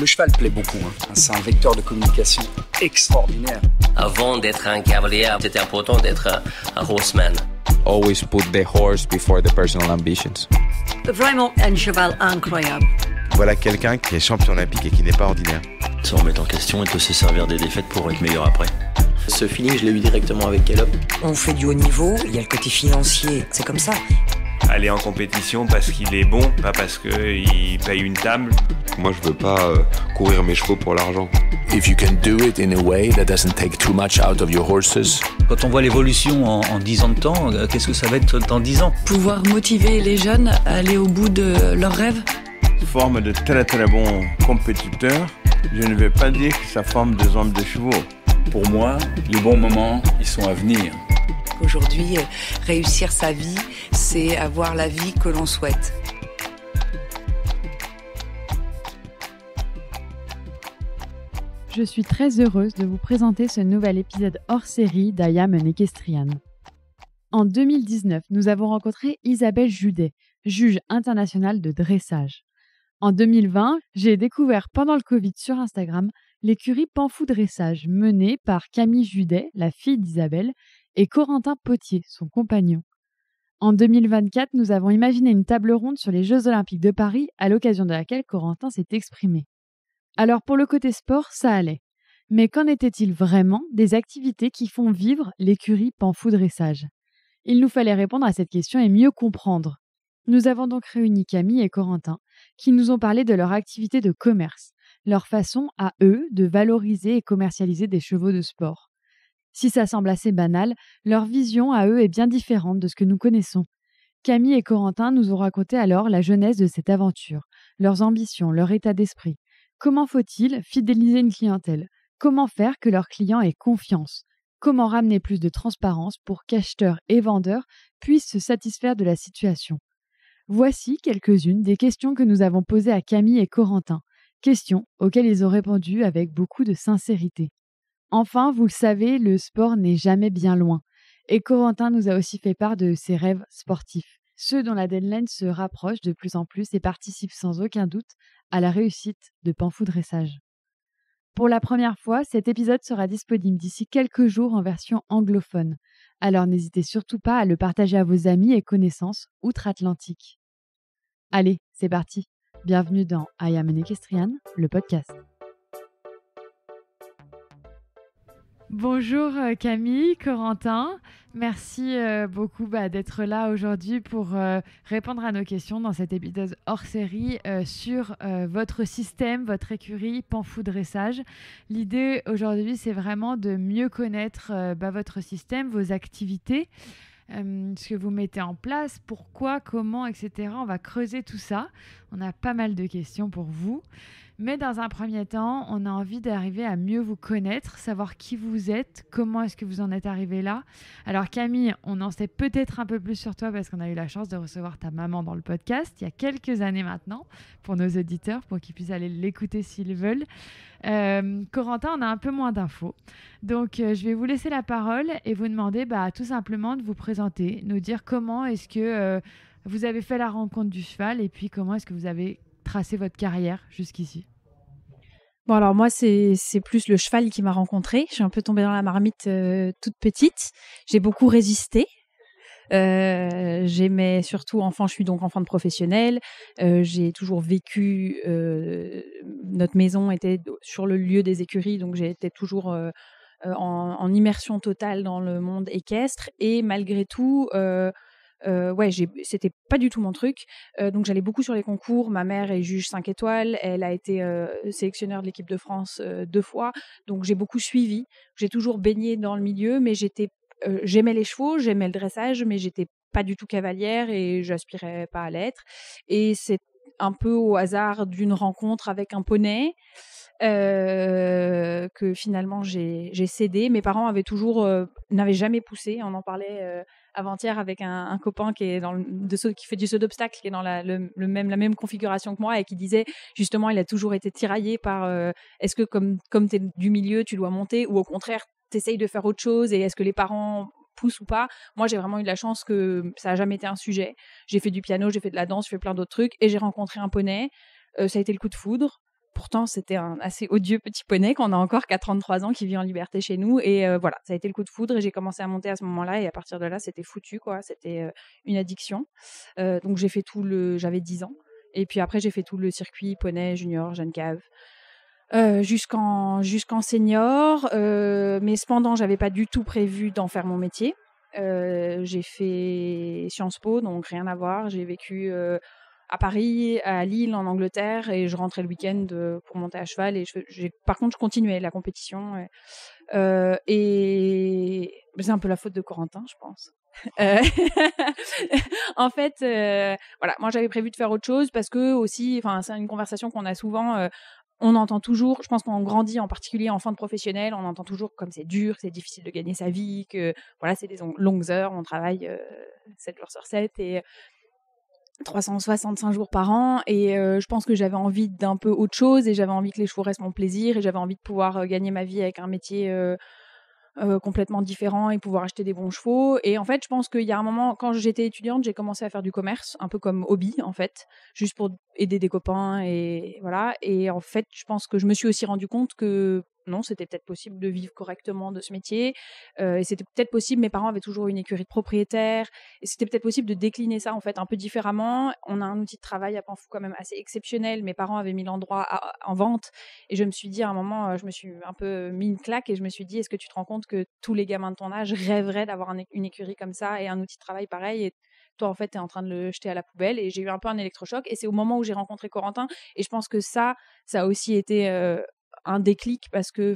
Le cheval plaît beaucoup, hein. C'est un vecteur de communication extraordinaire. Avant d'être un cavalier, c'était important d'être un horseman. Always put the horse before the personal ambitions. Vraiment un cheval incroyable. Voilà quelqu'un qui est champion olympique et qui n'est pas ordinaire. Se remettre en question et de se servir des défaites pour être meilleur après. Ce feeling, je l'ai eu directement avec Caleb. On fait du haut niveau, il y a le côté financier, c'est comme ça. Aller en compétition parce qu'il est bon, pas parce qu'il paye une table. Moi, je veux pas courir mes chevaux pour l'argent. If you can do it in a way that doesn't take too much out of your horses. Quand on voit l'évolution en 10 ans de temps, qu'est-ce que ça va être dans 10 ans ? Pouvoir motiver les jeunes à aller au bout de leurs rêves. Forme de très très bons compétiteurs. Je ne vais pas dire que ça forme des hommes de chevaux. Pour moi, les bons moments, ils sont à venir. Aujourd'hui, réussir sa vie, c'est avoir la vie que l'on souhaite. Je suis très heureuse de vous présenter ce nouvel épisode hors série d'I Am an Equestrian. En 2019, nous avons rencontré Isabelle Judet, juge internationale de dressage. En 2020, j'ai découvert pendant le Covid sur Instagram l'écurie Panfou Dressage menée par Camille Judet, la fille d'Isabelle, et Corentin Potier, son compagnon. En 2024, nous avons imaginé une table ronde sur les Jeux Olympiques de Paris, à l'occasion de laquelle Corentin s'est exprimé. Alors pour le côté sport, ça allait. Mais qu'en était-il vraiment des activités qui font vivre l'écurie Panfou Dressage ? Il nous fallait répondre à cette question et mieux comprendre. Nous avons donc réuni Camille et Corentin, qui nous ont parlé de leur activité de commerce, leur façon à eux de valoriser et commercialiser des chevaux de sport. Si ça semble assez banal, leur vision à eux est bien différente de ce que nous connaissons. Camille et Corentin nous ont raconté alors la genèse de cette aventure, leurs ambitions, leur état d'esprit. Comment faut-il fidéliser une clientèle ? Comment faire que leurs clients aient confiance ? Comment ramener plus de transparence pour qu'acheteurs et vendeurs puissent se satisfaire de la situation ? Voici quelques-unes des questions que nous avons posées à Camille et Corentin, questions auxquelles ils ont répondu avec beaucoup de sincérité. Enfin, vous le savez, le sport n'est jamais bien loin. Et Corentin nous a aussi fait part de ses rêves sportifs, ceux dont la deadline se rapproche de plus en plus et participent sans aucun doute à la réussite de Panfou Dressage. Pour la première fois, cet épisode sera disponible d'ici quelques jours en version anglophone. Alors n'hésitez surtout pas à le partager à vos amis et connaissances outre-Atlantique. Allez, c'est parti. Bienvenue dans I Am an Equestrian, le podcast. Bonjour Camille, Corentin, merci beaucoup d'être là aujourd'hui pour répondre à nos questions dans cet épisode hors série sur votre système, votre écurie Panfou Dressage. L'idée aujourd'hui, c'est vraiment de mieux connaître votre système, vos activités, ce que vous mettez en place, pourquoi, comment, etc. On va creuser tout ça. On a pas mal de questions pour vous. Mais dans un premier temps, on a envie d'arriver à mieux vous connaître, savoir qui vous êtes, comment est-ce que vous en êtes arrivé là. Alors Camille, on en sait peut-être un peu plus sur toi parce qu'on a eu la chance de recevoir ta maman dans le podcast il y a quelques années maintenant, pour nos auditeurs, pour qu'ils puissent aller l'écouter s'ils veulent. Corentin, on a un peu moins d'infos. Donc je vais vous laisser la parole et vous demander tout simplement de vous présenter, nous dire comment est-ce que vous avez fait la rencontre du cheval et puis comment est-ce que vous avez tracé votre carrière jusqu'ici. Bon, alors moi, c'est plus le cheval qui m'a rencontrée. Je suis un peu tombée dans la marmite toute petite. J'ai beaucoup résisté. J'aimais surtout enfant, je suis donc enfant de professionnel. J'ai toujours vécu, notre maison était sur le lieu des écuries, donc j'ai été toujours en immersion totale dans le monde équestre. Et malgré tout, c'était pas du tout mon truc. Donc j'allais beaucoup sur les concours. Ma mère est juge 5 étoiles. Elle a été sélectionneur de l'équipe de France 2 fois. Donc j'ai beaucoup suivi. J'ai toujours baigné dans le milieu, mais j'aimais les chevaux, j'aimais le dressage, mais j'étais pas du tout cavalière et j'aspirais pas à l'être. Et c'est un peu au hasard d'une rencontre avec un poney que finalement j'ai cédé. Mes parents n'avaient jamais poussé. On en parlait avant-hier avec un copain qui est qui fait du saut d'obstacle, qui est dans la même configuration que moi et qui disait justement il a toujours été tiraillé par est-ce que comme tu es du milieu tu dois monter ou au contraire tu essayes de faire autre chose et est-ce que les parents poussent ou pas. Moi j'ai vraiment eu de la chance que ça n'a jamais été un sujet. J'ai fait du piano, j'ai fait de la danse, j'ai fait plein d'autres trucs et j'ai rencontré un poney. Ça a été le coup de foudre. pourtant, c'était un assez odieux petit poney qu'on a encore qu'à 33 ans, qui vit en liberté chez nous. Et voilà, ça a été le coup de foudre et j'ai commencé à monter à ce moment-là. Et à partir de là, c'était foutu, quoi. C'était une addiction. Donc, j'ai fait j'avais 10 ans. Et puis après, j'ai fait tout le circuit poney, junior, jeune cave, jusqu'en senior. Mais cependant, j'avais pas du tout prévu d'en faire mon métier. J'ai fait Sciences Po, donc rien à voir. J'ai vécu à Paris, à Lille, en Angleterre, et je rentrais le week-end pour monter à cheval. Et par contre, je continuais la compétition. Et c'est un peu la faute de Corentin, je pense. En fait, voilà, moi j'avais prévu de faire autre chose parce que aussi, c'est une conversation qu'on a souvent. On entend toujours, je pense qu'on grandit en particulier en fin de professionnel, on entend toujours comme c'est dur, c'est difficile de gagner sa vie, que voilà, c'est des longues heures, on travaille 7 jours sur 7 et 365 jours par an. Et je pense que j'avais envie d'un peu autre chose et j'avais envie que les chevaux restent mon plaisir et j'avais envie de pouvoir gagner ma vie avec un métier complètement différent et pouvoir acheter des bons chevaux. Et en fait, je pense qu'il y a un moment, quand j'étais étudiante, j'ai commencé à faire du commerce, un peu comme hobby, en fait, juste pour aider des copains et voilà. Et en fait, je pense que je me suis aussi rendu compte que non, c'était peut-être possible de vivre correctement de ce métier. Et c'était peut-être possible, mes parents avaient toujours une écurie de propriétaires, et c'était peut-être possible de décliner ça en fait un peu différemment. On a un outil de travail à Panfou quand même assez exceptionnel. Mes parents avaient mis l'endroit en vente, et je me suis dit à un moment, je me suis un peu mis une claque, et je me suis dit, est-ce que tu te rends compte que tous les gamins de ton âge rêveraient d'avoir une écurie comme ça et un outil de travail pareil, et toi en fait t'es en train de le jeter à la poubelle. Et j'ai eu un peu un électrochoc, et c'est au moment où j'ai rencontré Corentin, et je pense que ça a aussi été un déclic, parce que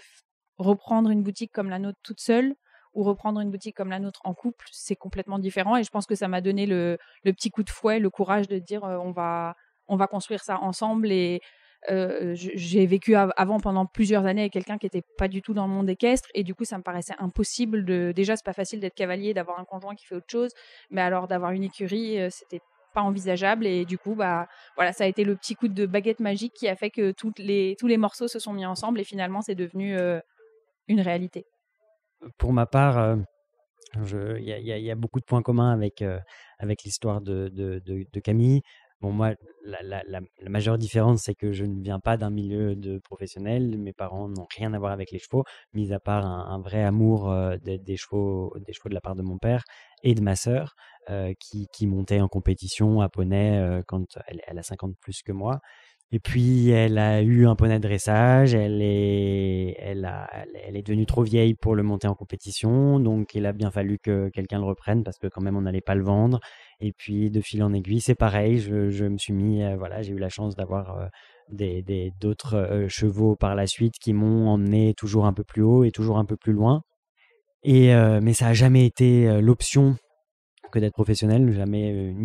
reprendre une boutique comme la nôtre toute seule ou reprendre une boutique comme la nôtre en couple, c'est complètement différent. Et je pense que ça m'a donné le petit coup de fouet, le courage de dire on va construire ça ensemble. Et j'ai vécu avant pendant plusieurs années avec quelqu'un qui n'était pas du tout dans le monde équestre, et du coup ça me paraissait impossible déjà c'est pas facile d'être cavalier, d'avoir un conjoint qui fait autre chose, mais alors d'avoir une écurie, c'était pas envisageable. Et du coup voilà, ça a été le petit coup de baguette magique qui a fait que tous les morceaux se sont mis ensemble, et finalement c'est devenu une réalité. Pour ma part, il y a beaucoup de points communs avec l'histoire de Camille. Bon, moi, la majeure différence, c'est que je ne viens pas d'un milieu de professionnel. Mes parents n'ont rien à voir avec les chevaux, mis à part un vrai amour des chevaux de la part de mon père et de ma sœur, qui montait en compétition à poney quand elle a 50 plus que moi. Et puis, elle a eu un poney de dressage, elle est devenue trop vieille pour le monter en compétition, donc il a bien fallu que quelqu'un le reprenne, parce que quand même on n'allait pas le vendre. Et puis, de fil en aiguille, c'est pareil, je me suis mis, voilà, j'ai eu la chance d'avoir d'autres chevaux par la suite qui m'ont emmené toujours un peu plus haut et toujours un peu plus loin. Et mais ça n'a jamais été l'option que d'être professionnel, jamais,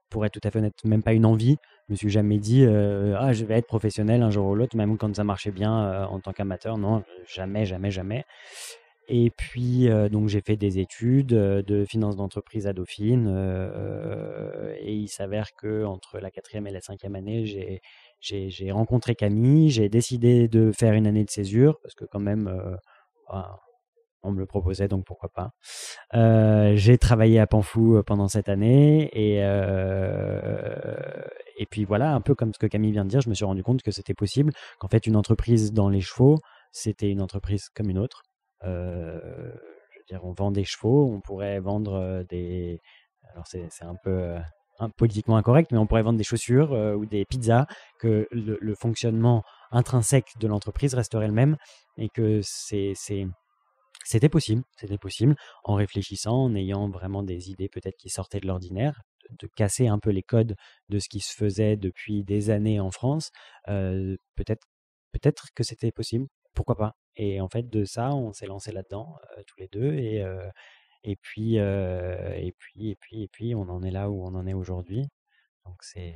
pour être tout à fait honnête, même pas une envie. Je me suis jamais dit je vais être professionnel un jour ou l'autre, même quand ça marchait bien en tant qu'amateur. Non, jamais. Et puis donc j'ai fait des études de finance d'entreprise à Dauphine, et il s'avère que entre la 4e et la 5e année, j'ai rencontré Camille, j'ai décidé de faire une année de césure, parce que quand même on me le proposait, donc pourquoi pas. J'ai travaillé à Panfou pendant cette année, et puis voilà, un peu comme ce que Camille vient de dire, je me suis rendu compte que c'était possible, qu'en fait une entreprise dans les chevaux, c'était une entreprise comme une autre. Je veux dire, on vend des chevaux, on pourrait vendre des... Alors c'est un peu politiquement incorrect, mais on pourrait vendre des chaussures ou des pizzas, que le fonctionnement intrinsèque de l'entreprise resterait le même, et que c'était possible en réfléchissant, en ayant vraiment des idées peut-être qui sortaient de l'ordinaire, de casser un peu les codes de ce qui se faisait depuis des années en France. Peut-être que c'était possible, pourquoi pas. Et en fait, de ça, on s'est lancé là-dedans tous les deux, et puis on en est là où on en est aujourd'hui. Donc c'est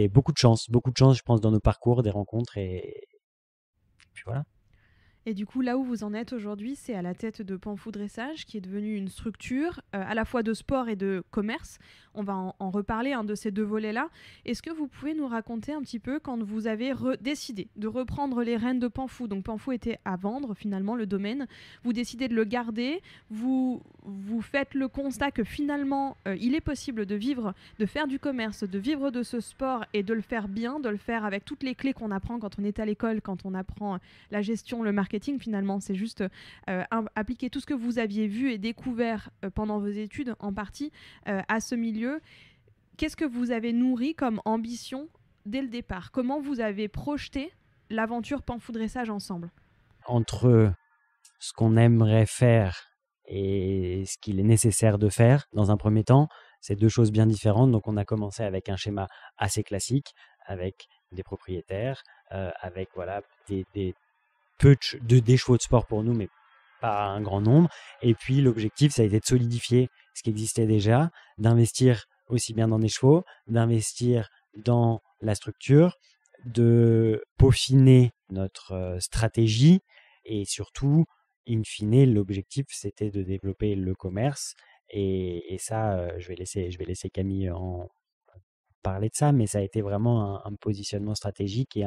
beaucoup de chance, je pense, dans nos parcours, des rencontres, et puis voilà. Et du coup, là où vous en êtes aujourd'hui, c'est à la tête de Panfou Dressage, qui est devenue une structure à la fois de sport et de commerce. On va en reparler de ces deux volets-là. Est-ce que vous pouvez nous raconter un petit peu quand vous avez décidé de reprendre les rênes de Panfou? Donc Panfou était à vendre finalement, le domaine. Vous décidez de le garder. Vous faites le constat que finalement, il est possible de vivre, de faire du commerce, de vivre de ce sport et de le faire bien, de le faire avec toutes les clés qu'on apprend quand on est à l'école, quand on apprend la gestion, le marketing. Finalement, c'est juste appliquer tout ce que vous aviez vu et découvert pendant vos études en partie à ce milieu. Qu'est-ce que vous avez nourri comme ambition dès le départ? Comment vous avez projeté l'aventure Panfou Dressage ensemble? Entre ce qu'on aimerait faire et ce qu'il est nécessaire de faire dans un premier temps, c'est deux choses bien différentes. Donc on a commencé avec un schéma assez classique, avec des propriétaires, avec des chevaux de sport pour nous, mais pas un grand nombre. Et puis l'objectif, ça a été de solidifier ce qui existait déjà, d'investir aussi bien dans des chevaux, d'investir dans la structure, de peaufiner notre stratégie et surtout, in fine, l'objectif, c'était de développer le commerce. Et ça, je vais laisser Camille en parler de ça, mais ça a été vraiment un positionnement stratégique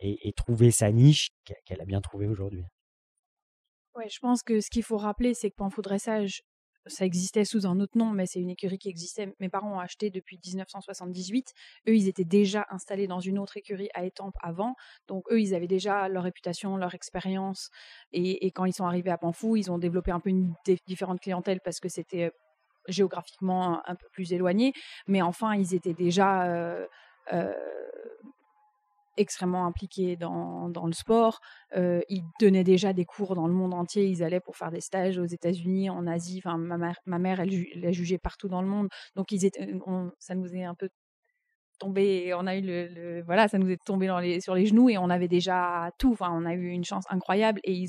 et trouver sa niche qu'elle a bien trouvée aujourd'hui. Ouais, je pense que ce qu'il faut rappeler, c'est que Panfou Dressage, ça existait sous un autre nom, mais c'est une écurie qui existait. Mes parents ont acheté depuis 1978. Eux, ils étaient déjà installés dans une autre écurie à Étampes avant. Donc, eux, ils avaient déjà leur réputation, leur expérience. Et quand ils sont arrivés à Panfou, ils ont développé un peu une différente clientèle parce que c'était géographiquement un peu plus éloigné. Mais enfin, ils étaient déjà extrêmement impliqués dans le sport. Ils donnaient déjà des cours dans le monde entier. Ils allaient pour faire des stages aux États-Unis, en Asie. Enfin, ma mère, elle a jugé partout dans le monde. Donc, ça nous est un peu tombé. On a eu voilà, ça nous est tombé sur les genoux et on avait déjà tout. Enfin, on a eu une chance incroyable et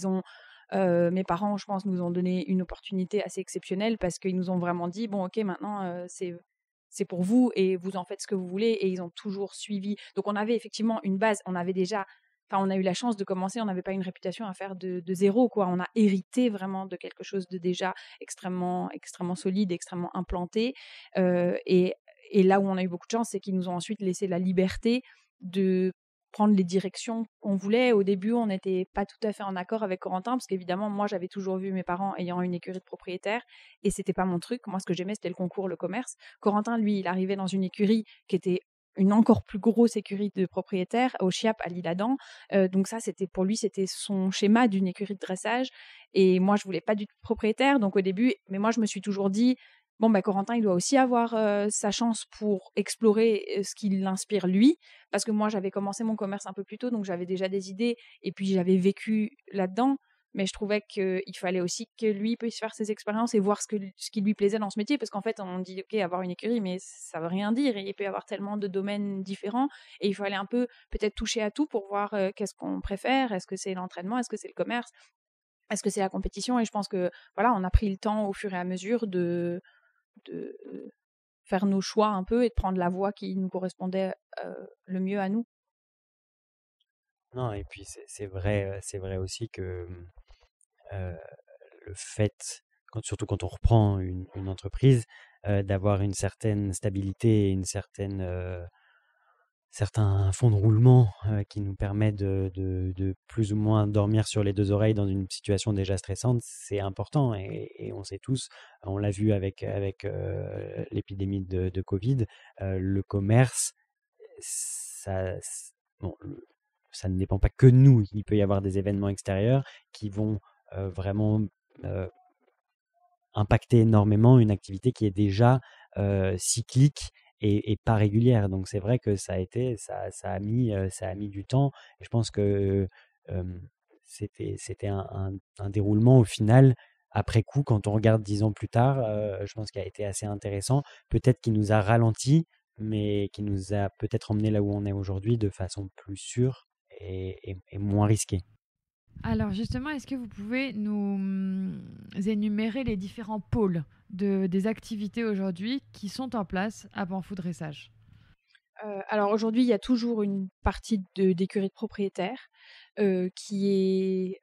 mes parents, je pense, nous ont donné une opportunité assez exceptionnelle parce qu'ils nous ont vraiment dit, bon, ok, maintenant, c'est pour vous et vous en faites ce que vous voulez, et ils ont toujours suivi. Donc on avait effectivement une base, on a eu la chance de commencer, on n'avait pas une réputation à faire de zéro, quoi. On a hérité vraiment de quelque chose de déjà extrêmement, extrêmement solide, extrêmement implanté. Et là où on a eu beaucoup de chance, c'est qu'ils nous ont ensuite laissé la liberté de prendre les directions qu'on voulait. Au début, on n'était pas tout à fait en accord avec Corentin, parce qu'évidemment, moi, j'avais toujours vu mes parents ayant une écurie de propriétaires, et c'était pas mon truc. Moi, ce que j'aimais, c'était le concours, le commerce. Corentin, lui, il arrivait dans une écurie qui était une encore plus grosse écurie de propriétaires, au Chiappe, à l'Isle-Adam. Donc ça, pour lui, c'était son schéma d'une écurie de dressage. Et moi, je voulais pas du tout de propriétaire. Donc au début, mais moi, je me suis toujours dit, bon, Corentin, il doit aussi avoir sa chance pour explorer ce qui l'inspire lui, parce que moi, j'avais commencé mon commerce un peu plus tôt, donc j'avais déjà des idées, et puis j'avais vécu là-dedans, mais je trouvais qu'il fallait aussi que lui puisse faire ses expériences et voir ce qui lui plaisait dans ce métier, parce qu'en fait, on dit, ok, avoir une écurie, mais ça veut rien dire, il peut y avoir tellement de domaines différents, et il fallait un peu peut-être toucher à tout pour voir qu'est-ce qu'on préfère, est-ce que c'est l'entraînement, est-ce que c'est le commerce, est-ce que c'est la compétition, et je pense que, voilà, on a pris le temps au fur et à mesure de faire nos choix un peu et de prendre la voie qui nous correspondait le mieux à nous. Non, et puis c'est vrai aussi que le fait, surtout quand on reprend une entreprise, d'avoir une certaine stabilité et certains fonds de roulement qui nous permettent de plus ou moins dormir sur les deux oreilles dans une situation déjà stressante, c'est important, et on sait tous, on l'a vu avec l'épidémie de Covid, le commerce, ça ne dépend pas que de nous, il peut y avoir des événements extérieurs qui vont vraiment impacter énormément une activité qui est déjà cyclique et pas régulière. Donc c'est vrai que ça a mis du temps, et je pense que c'était un déroulement au final, après coup, quand on regarde 10 ans plus tard, je pense qu'il a été assez intéressant, peut-être qu'il nous a ralenti, mais qui nous a peut-être emmené là où on est aujourd'hui de façon plus sûre et moins risquée. Alors justement, est-ce que vous pouvez nous énumérer les différents pôles des activités aujourd'hui qui sont en place à Panfou Dressage ? Alors aujourd'hui, il y a toujours une partie d'écurie de propriétaires qui est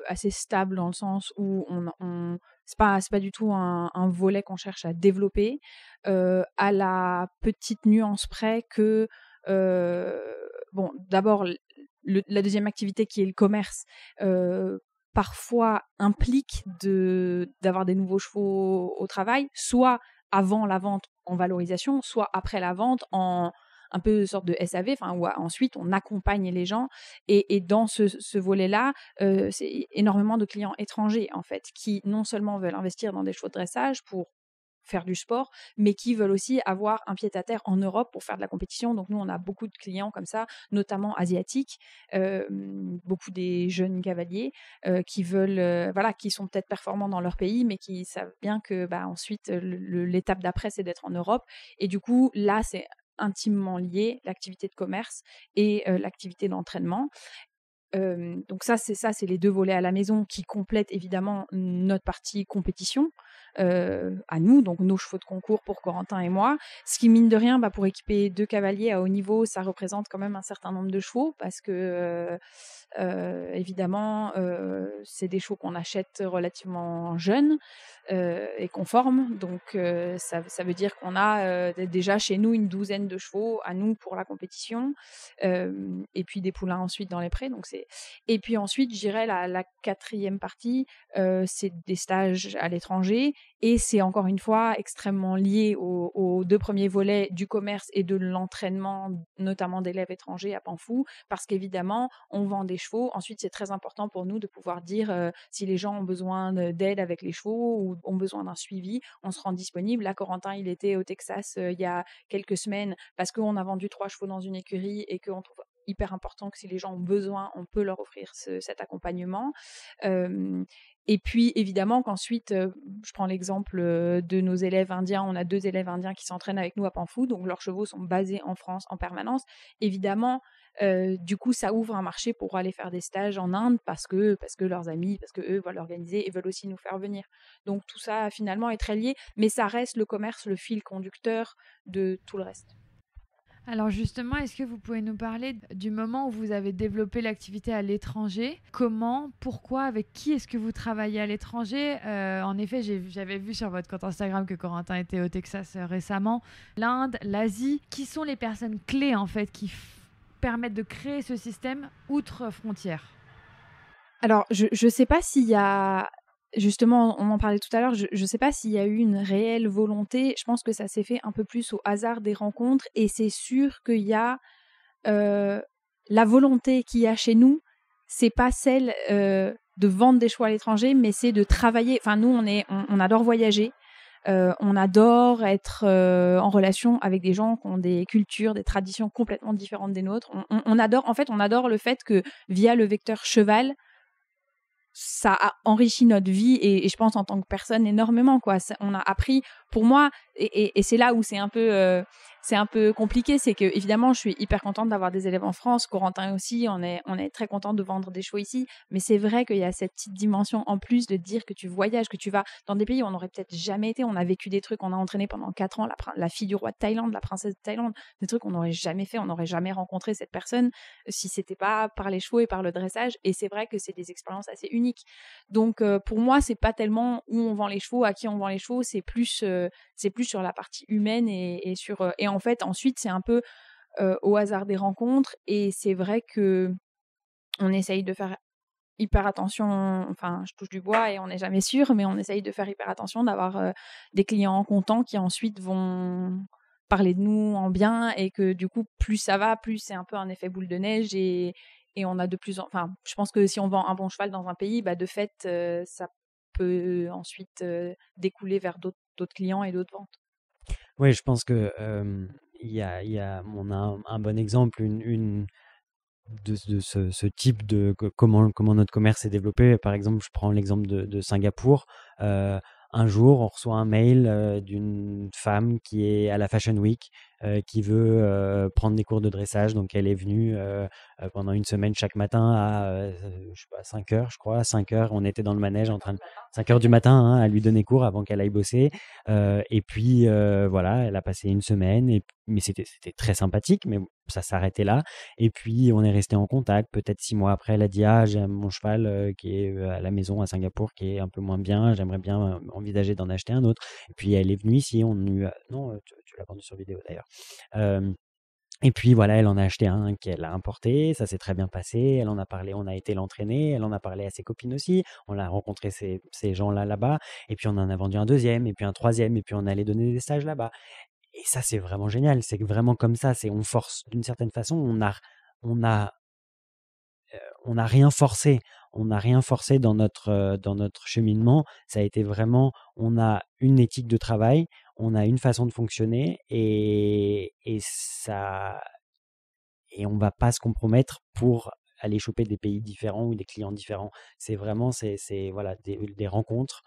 assez stable dans le sens où c'est pas du tout un volet qu'on cherche à développer, à la petite nuance près que bon, d'abord la deuxième activité qui est le commerce parfois implique d'avoir des nouveaux chevaux au travail, soit avant la vente en valorisation, soit après la vente en un peu sorte de SAV, où ensuite on accompagne les gens. Et dans ce volet-là, c'est énormément de clients étrangers, en fait, qui non seulement veulent investir dans des chevaux de dressage pour faire du sport, mais qui veulent aussi avoir un pied-à-terre en Europe pour faire de la compétition. Donc nous, on a beaucoup de clients comme ça, notamment asiatiques, beaucoup des jeunes cavaliers qui veulent, qui sont peut-être performants dans leur pays, mais qui savent bien que ensuite, l'étape d'après, c'est d'être en Europe. Et du coup, là, c'est intimement lié, l'activité de commerce et l'activité d'entraînement. Donc c'est les deux volets à la maison qui complètent évidemment notre partie compétition à nous, donc nos chevaux de concours pour Corentin et moi. Ce qui, mine de rien, pour équiper 2 cavaliers à haut niveau, ça représente quand même un certain nombre de chevaux parce que évidemment c'est des chevaux qu'on achète relativement jeunes et qu'on forme, donc ça veut dire qu'on a déjà chez nous une douzaine de chevaux à nous pour la compétition, et puis des poulains ensuite dans les prés. Et puis ensuite, je dirais la quatrième partie, c'est des stages à l'étranger, et c'est encore une fois extrêmement lié aux 2 premiers volets du commerce et de l'entraînement, notamment d'élèves étrangers à Panfou, parce qu'évidemment, on vend des chevaux. Ensuite, c'est très important pour nous de pouvoir dire si les gens ont besoin d'aide avec les chevaux ou ont besoin d'un suivi, on se rend disponible. Là, Corentin, il était au Texas il y a quelques semaines parce qu'on a vendu 3 chevaux dans une écurie et qu'on trouve hyper important que si les gens ont besoin, on peut leur offrir cet accompagnement. Et puis, évidemment, qu'ensuite, je prends l'exemple de nos élèves indiens. On a 2 élèves indiens qui s'entraînent avec nous à Panfou, donc leurs chevaux sont basés en France en permanence. Évidemment, du coup, ça ouvre un marché pour aller faire des stages en Inde parce que leurs amis, parce qu'eux veulent organiser et veulent aussi nous faire venir. Donc, tout ça, finalement, est très lié, mais ça reste le commerce, le fil conducteur de tout le reste. Alors justement, est-ce que vous pouvez nous parler du moment où vous avez développé l'activité à l'étranger ? Comment, pourquoi, avec qui est-ce que vous travaillez à l'étranger ? En effet, j'avais vu sur votre compte Instagram que Corentin était au Texas récemment. L'Inde, l'Asie, qui sont les personnes clés en fait qui permettent de créer ce système outre frontières ? Alors, je ne sais pas s'il y a... Justement, on en parlait tout à l'heure, je ne sais pas s'il y a eu une réelle volonté. Je pense que ça s'est fait un peu plus au hasard des rencontres, et c'est sûr qu'il y a la volonté qu'il y a chez nous, c'est pas celle de vendre des chevaux à l'étranger, mais c'est de travailler. Enfin, nous, on adore voyager, on adore être en relation avec des gens qui ont des cultures, des traditions complètement différentes des nôtres. On adore le fait que via le vecteur cheval, ça a enrichi notre vie et je pense en tant que personne énormément, quoi. On a appris, pour moi, et c'est là où c'est un peu compliqué, c'est que évidemment je suis hyper contente d'avoir des élèves en France, Corentin aussi, on est très content de vendre des chevaux ici, mais c'est vrai qu'il y a cette petite dimension en plus de dire que tu voyages, que tu vas dans des pays où on n'aurait peut-être jamais été. On a vécu des trucs, on a entraîné pendant 4 ans la fille du roi de Thaïlande, la princesse de Thaïlande, des trucs qu'on n'aurait jamais fait, on n'aurait jamais rencontré cette personne si c'était pas par les chevaux et par le dressage, et c'est vrai que c'est des expériences assez uniques. Donc pour moi, c'est pas tellement où on vend les chevaux, à qui on vend les chevaux, c'est plus sur la partie humaine et en fait ensuite c'est un peu au hasard des rencontres, et c'est vrai que on essaye de faire hyper attention, enfin je touche du bois et on n'est jamais sûr, mais on essaye de faire hyper attention d'avoir des clients contents qui ensuite vont parler de nous en bien, et que du coup plus ça va, plus c'est un peu un effet boule de neige, et on a je pense que si on vend un bon cheval dans un pays, de fait ça peut ensuite découler vers d'autres clients et d'autres ventes. Oui, je pense que on a un bon exemple de ce type de comment notre commerce est développé. Par exemple, je prends l'exemple de Singapour. Un jour, on reçoit un mail d'une femme qui est à la Fashion Week qui veut prendre des cours de dressage. Donc, elle est venue pendant une semaine chaque matin à 5 heures, je crois. À 5 heures, on était dans le manège 5 heures du matin hein, à lui donner cours avant qu'elle aille bosser. Et puis, voilà, elle a passé une semaine. Mais c'était très sympathique, mais ça s'arrêtait là. Et puis, on est resté en contact. Peut-être 6 mois après, elle a dit « Ah, j'ai mon cheval qui est à la maison à Singapour, qui est un peu moins bien. J'aimerais bien envisager d'en acheter un autre. » Et puis, elle est venue ici. Non, tu l'as vendu sur vidéo d'ailleurs. Et puis, voilà, elle en a acheté un qu'elle a importé. Ça s'est très bien passé. Elle en a parlé, on a été l'entraîner. Elle en a parlé à ses copines aussi. On a rencontré ces gens-là là-bas. Et puis, on en a vendu un deuxième, et puis un troisième. Et puis, on allait donner des stages là-bas. Et ça, c'est vraiment génial. C'est vraiment comme ça. On force d'une certaine façon. On n'a rien forcé. On n'a rien forcé dans notre cheminement. Ça a été vraiment, on a une éthique de travail, on a une façon de fonctionner et on va pas se compromettre pour aller choper des pays différents ou des clients différents. C'est vraiment, voilà, des rencontres.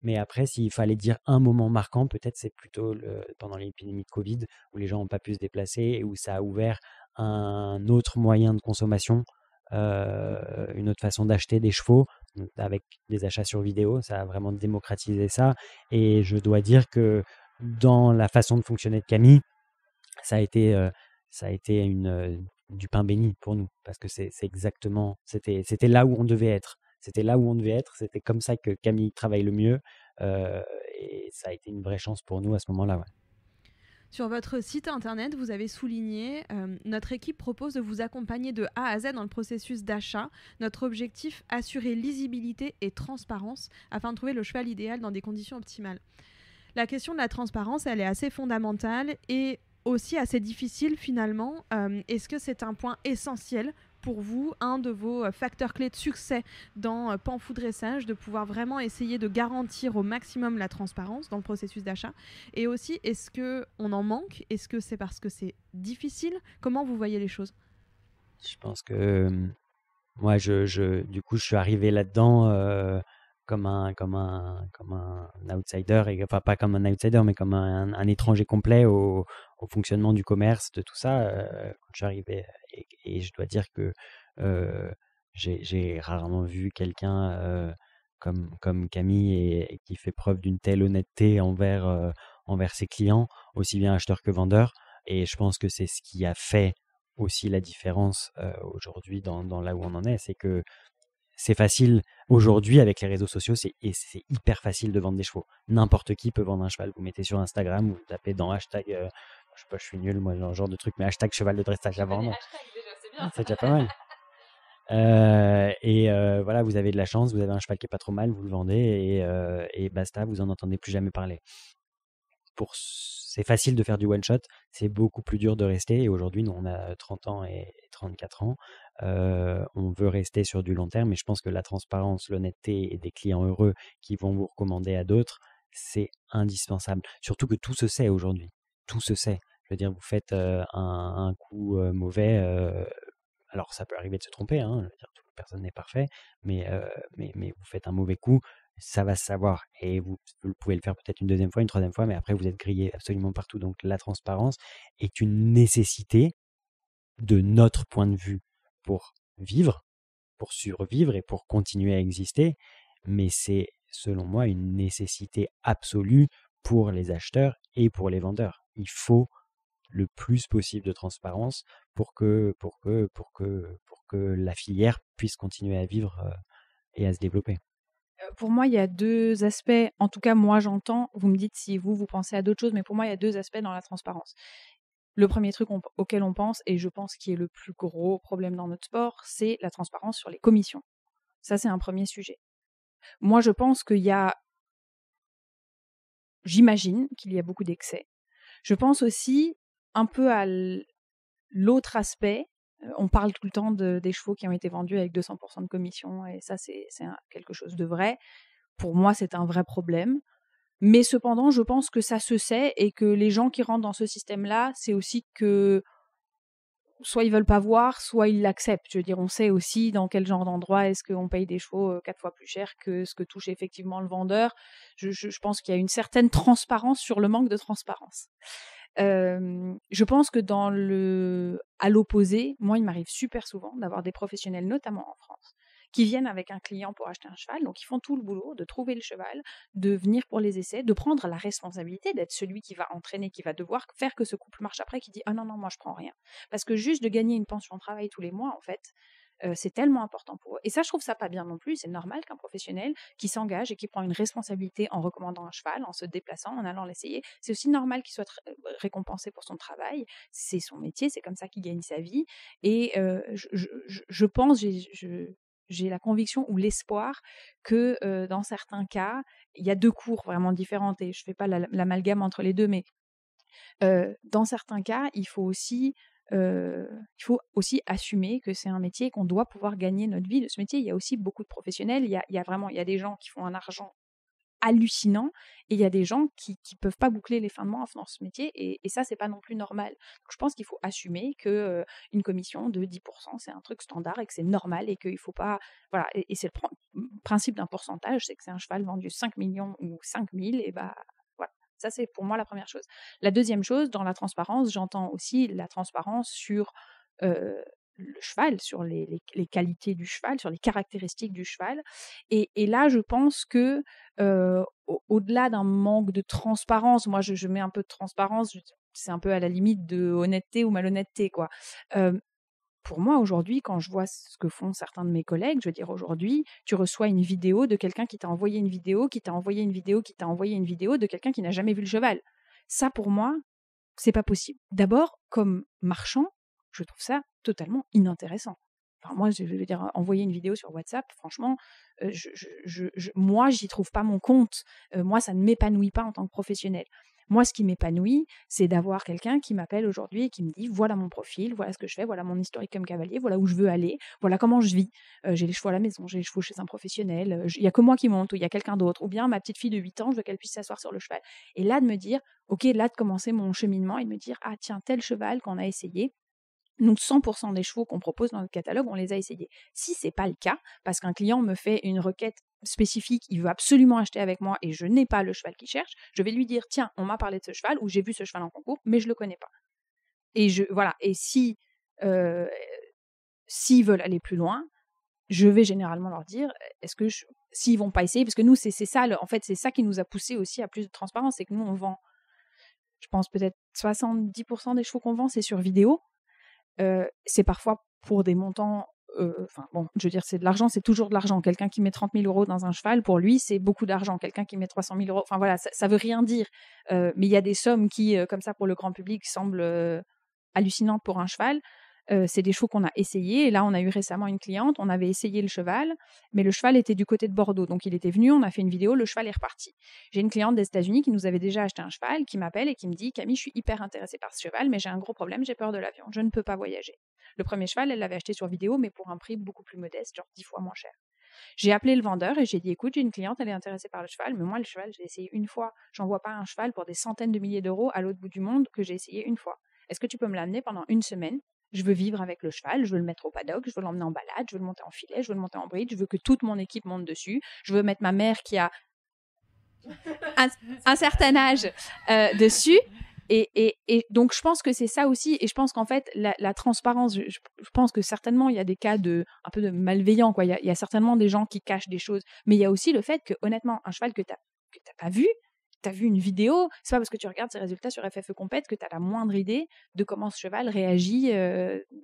Mais après, s'il fallait dire un moment marquant, peut-être c'est plutôt pendant l'épidémie de Covid, où les gens n'ont pas pu se déplacer et où ça a ouvert un autre moyen de consommation, une autre façon d'acheter des chevaux, avec des achats sur vidéo. Ça a vraiment démocratisé ça. Et je dois dire que dans la façon de fonctionner de Camille, ça a été du pain béni pour nous, parce que c'est exactement, c'était là où on devait être. C'était là où on devait être, c'était comme ça que Camille travaille le mieux, et ça a été une vraie chance pour nous à ce moment-là. Ouais. Sur votre site internet, vous avez souligné notre équipe propose de vous accompagner de A à Z dans le processus d'achat. Notre objectif, assurer lisibilité et transparence afin de trouver le cheval idéal dans des conditions optimales. La question de la transparence, elle est assez fondamentale et aussi assez difficile finalement. Est-ce que c'est un point essentiel pour vous, un de vos facteurs clés de succès dans Panfou Dressage, de pouvoir vraiment essayer de garantir au maximum la transparence dans le processus d'achat? Et aussi, est-ce qu'on en manque? Est-ce que c'est parce que c'est difficile? Comment vous voyez les choses? Je pense que moi, du coup, je suis arrivé là-dedans comme un outsider, enfin pas comme un outsider, mais comme un étranger complet au fonctionnement du commerce, de tout ça. Quand je suis arrivé, et je dois dire que j'ai rarement vu quelqu'un comme Camille et qui fait preuve d'une telle honnêteté envers ses clients, aussi bien acheteurs que vendeurs. Et je pense que c'est ce qui a fait aussi la différence aujourd'hui dans là où on en est, c'est que c'est facile aujourd'hui avec les réseaux sociaux, c'est hyper facile de vendre des chevaux. N'importe qui peut vendre un cheval. Vous mettez sur Instagram, vous tapez dans hashtag, je sais pas, je suis nul moi dans ce genre de truc, mais hashtag cheval de dressage à vendre. C'est déjà pas mal. Voilà, vous avez de la chance, vous avez un cheval qui est pas trop mal, vous le vendez et basta, vous en entendez plus jamais parler. C'est facile de faire du one shot, c'est beaucoup plus dur de rester. Et aujourd'hui, nous on a 30 ans et 34 ans. On veut rester sur du long terme, mais je pense que la transparence, l'honnêteté et des clients heureux qui vont vous recommander à d'autres, c'est indispensable. Surtout que tout se sait aujourd'hui. Tout se sait. Je veux dire, vous faites un coup mauvais. Alors, ça peut arriver de se tromper. Hein, je veux dire, personne n'est parfait, mais vous faites un mauvais coup, ça va se savoir. Et vous pouvez le faire peut-être une deuxième fois, une troisième fois, mais après, vous êtes grillé absolument partout. Donc, la transparence est une nécessité de notre point de vue pour vivre, pour survivre et pour continuer à exister. Mais c'est, selon moi, une nécessité absolue pour les acheteurs et pour les vendeurs. Il faut le plus possible de transparence pour que la filière puisse continuer à vivre et à se développer. Pour moi, il y a deux aspects, en tout cas moi j'entends, vous me dites si vous pensez à d'autres choses, mais pour moi il y a deux aspects dans la transparence. Le premier truc auquel on pense, et je pense qui est le plus gros problème dans notre sport, c'est la transparence sur les commissions. Ça, c'est un premier sujet. Moi, je pense j'imagine qu'il y a beaucoup d'excès. Je pense aussi un peu à l'autre aspect. On parle tout le temps des chevaux qui ont été vendus avec 200% de commission, et ça, c'est quelque chose de vrai. Pour moi, c'est un vrai problème. Mais cependant, je pense que ça se sait et que les gens qui rentrent dans ce système-là, c'est aussi que soit ils veulent pas voir, soit ils l'acceptent. Je veux dire, on sait aussi dans quel genre d'endroit est-ce qu'on paye des chevaux 4 fois plus cher que ce que touche effectivement le vendeur. Je pense qu'il y a une certaine transparence sur le manque de transparence. Je pense que à l'opposé, moi, il m'arrive super souvent d'avoir des professionnels, notamment en France, qui viennent avec un client pour acheter un cheval, donc ils font tout le boulot de trouver le cheval, de venir pour les essais, de prendre la responsabilité d'être celui qui va entraîner, qui va devoir faire que ce couple marche après, qui dit « Ah non, non, moi je prends rien ». Parce que juste de gagner une pension de travail tous les mois, en fait, c'est tellement important pour eux. Et ça, je trouve ça pas bien non plus. C'est normal qu'un professionnel qui s'engage et qui prend une responsabilité en recommandant un cheval, en se déplaçant, en allant l'essayer, c'est aussi normal qu'il soit récompensé pour son travail. C'est son métier, c'est comme ça qu'il gagne sa vie. Et je pense, j'ai la conviction ou l'espoir que dans certains cas, il y a deux cours vraiment différentes et je ne fais pas l'amalgame entre les deux, mais dans certains cas, il faut aussi assumer que c'est un métier et qu'on doit pouvoir gagner notre vie de ce métier. Il y a aussi beaucoup de professionnels, il y a des gens qui font un argent hallucinant et il y a des gens qui peuvent pas boucler les fins de mois en faisant ce métier et ça c'est pas non plus normal. Donc, je pense qu'il faut assumer que une commission de 10% c'est un truc standard et que c'est normal et qu'il faut pas voilà et c'est le principe d'un pourcentage, c'est que c'est un cheval vendu 5 millions ou 5 000 et bah voilà. Ça c'est pour moi la première chose. La deuxième chose, dans la transparence, j'entends aussi la transparence sur le cheval, sur les qualités du cheval, sur les caractéristiques du cheval. Et là, je pense que au-delà d'un manque de transparence, moi je mets un peu de transparence, c'est un peu à la limite de honnêteté ou malhonnêteté, quoi. Pour moi, aujourd'hui, quand je vois ce que font certains de mes collègues, je veux dire, aujourd'hui, tu reçois une vidéo de quelqu'un qui t'a envoyé une vidéo, qui t'a envoyé une vidéo, qui t'a envoyé une vidéo de quelqu'un qui n'a jamais vu le cheval. Ça, pour moi, c'est pas possible. D'abord, comme marchand, je trouve ça totalement inintéressant. Enfin, moi, je veux dire, envoyer une vidéo sur WhatsApp, franchement, moi, j'y trouve pas mon compte. Moi, ça ne m'épanouit pas en tant que professionnel. Moi, ce qui m'épanouit, c'est d'avoir quelqu'un qui m'appelle aujourd'hui et qui me dit « Voilà mon profil, voilà ce que je fais, voilà mon historique comme cavalier, voilà où je veux aller, voilà comment je vis. J'ai les chevaux à la maison, j'ai les chevaux chez un professionnel, il n'y a que moi qui monte ou il y a quelqu'un d'autre. Ou bien ma petite fille de 8 ans, je veux qu'elle puisse s'asseoir sur le cheval. » Et là, de me dire « Ok, là, de commencer mon cheminement et de me dire « Ah tiens, tel cheval qu'on a essayé, donc 100% des chevaux qu'on propose dans notre catalogue, on les a essayés. » Si c'est pas le cas, parce qu'un client me fait une requête spécifique, il veut absolument acheter avec moi et je n'ai pas le cheval qu'il cherche, je vais lui dire « Tiens, on m'a parlé de ce cheval ou j'ai vu ce cheval en concours, mais je le connais pas. » Et voilà. Et s'ils veulent aller plus loin, je vais généralement leur dire s'ils vont pas essayer, parce que nous c'est ça, en fait c'est ça qui nous a poussé aussi à plus de transparence, c'est que nous on vend, je pense peut-être 70% des chevaux qu'on vend c'est sur vidéo. C'est parfois pour des montants, je veux dire, c'est de l'argent, c'est toujours de l'argent. Quelqu'un qui met 30 000 € dans un cheval, pour lui, c'est beaucoup d'argent. Quelqu'un qui met 300 000 €, enfin voilà, ça veut rien dire. Mais il y a des sommes qui, comme ça, pour le grand public, semblent hallucinantes pour un cheval. C'est des chevaux qu'on a essayés. Et là, on a eu récemment une cliente, on avait essayé le cheval, mais le cheval était du côté de Bordeaux. Donc, il était venu, on a fait une vidéo, le cheval est reparti. J'ai une cliente des États-Unis qui nous avait déjà acheté un cheval, qui m'appelle et qui me dit « Camille, je suis hyper intéressée par ce cheval, mais j'ai un gros problème, j'ai peur de l'avion, je ne peux pas voyager. » Le premier cheval, elle l'avait acheté sur vidéo, mais pour un prix beaucoup plus modeste, genre 10 fois moins cher. J'ai appelé le vendeur et j'ai dit « Écoute, j'ai une cliente, elle est intéressée par le cheval, mais moi, le cheval, j'ai essayé une fois. J'envoie pas un cheval pour des centaines de milliers d'euros à l'autre bout du monde que j'ai essayé une fois. Est-ce que tu peux me l'amener pendant une semaine ? Je veux vivre avec le cheval, je veux le mettre au paddock, je veux l'emmener en balade, je veux le monter en filet, je veux le monter en bride, je veux que toute mon équipe monte dessus, je veux mettre ma mère qui a un certain âge dessus. » Et donc, je pense que c'est ça aussi. Et je pense qu'en fait, la transparence, je pense que certainement, il y a des cas un peu de malveillants, quoi. Il y a certainement des gens qui cachent des choses. Mais il y a aussi le fait que, honnêtement, un cheval que t'as pas vu, t'as vu une vidéo, c'est pas parce que tu regardes ses résultats sur FFE Compète que t'as la moindre idée de comment ce cheval réagit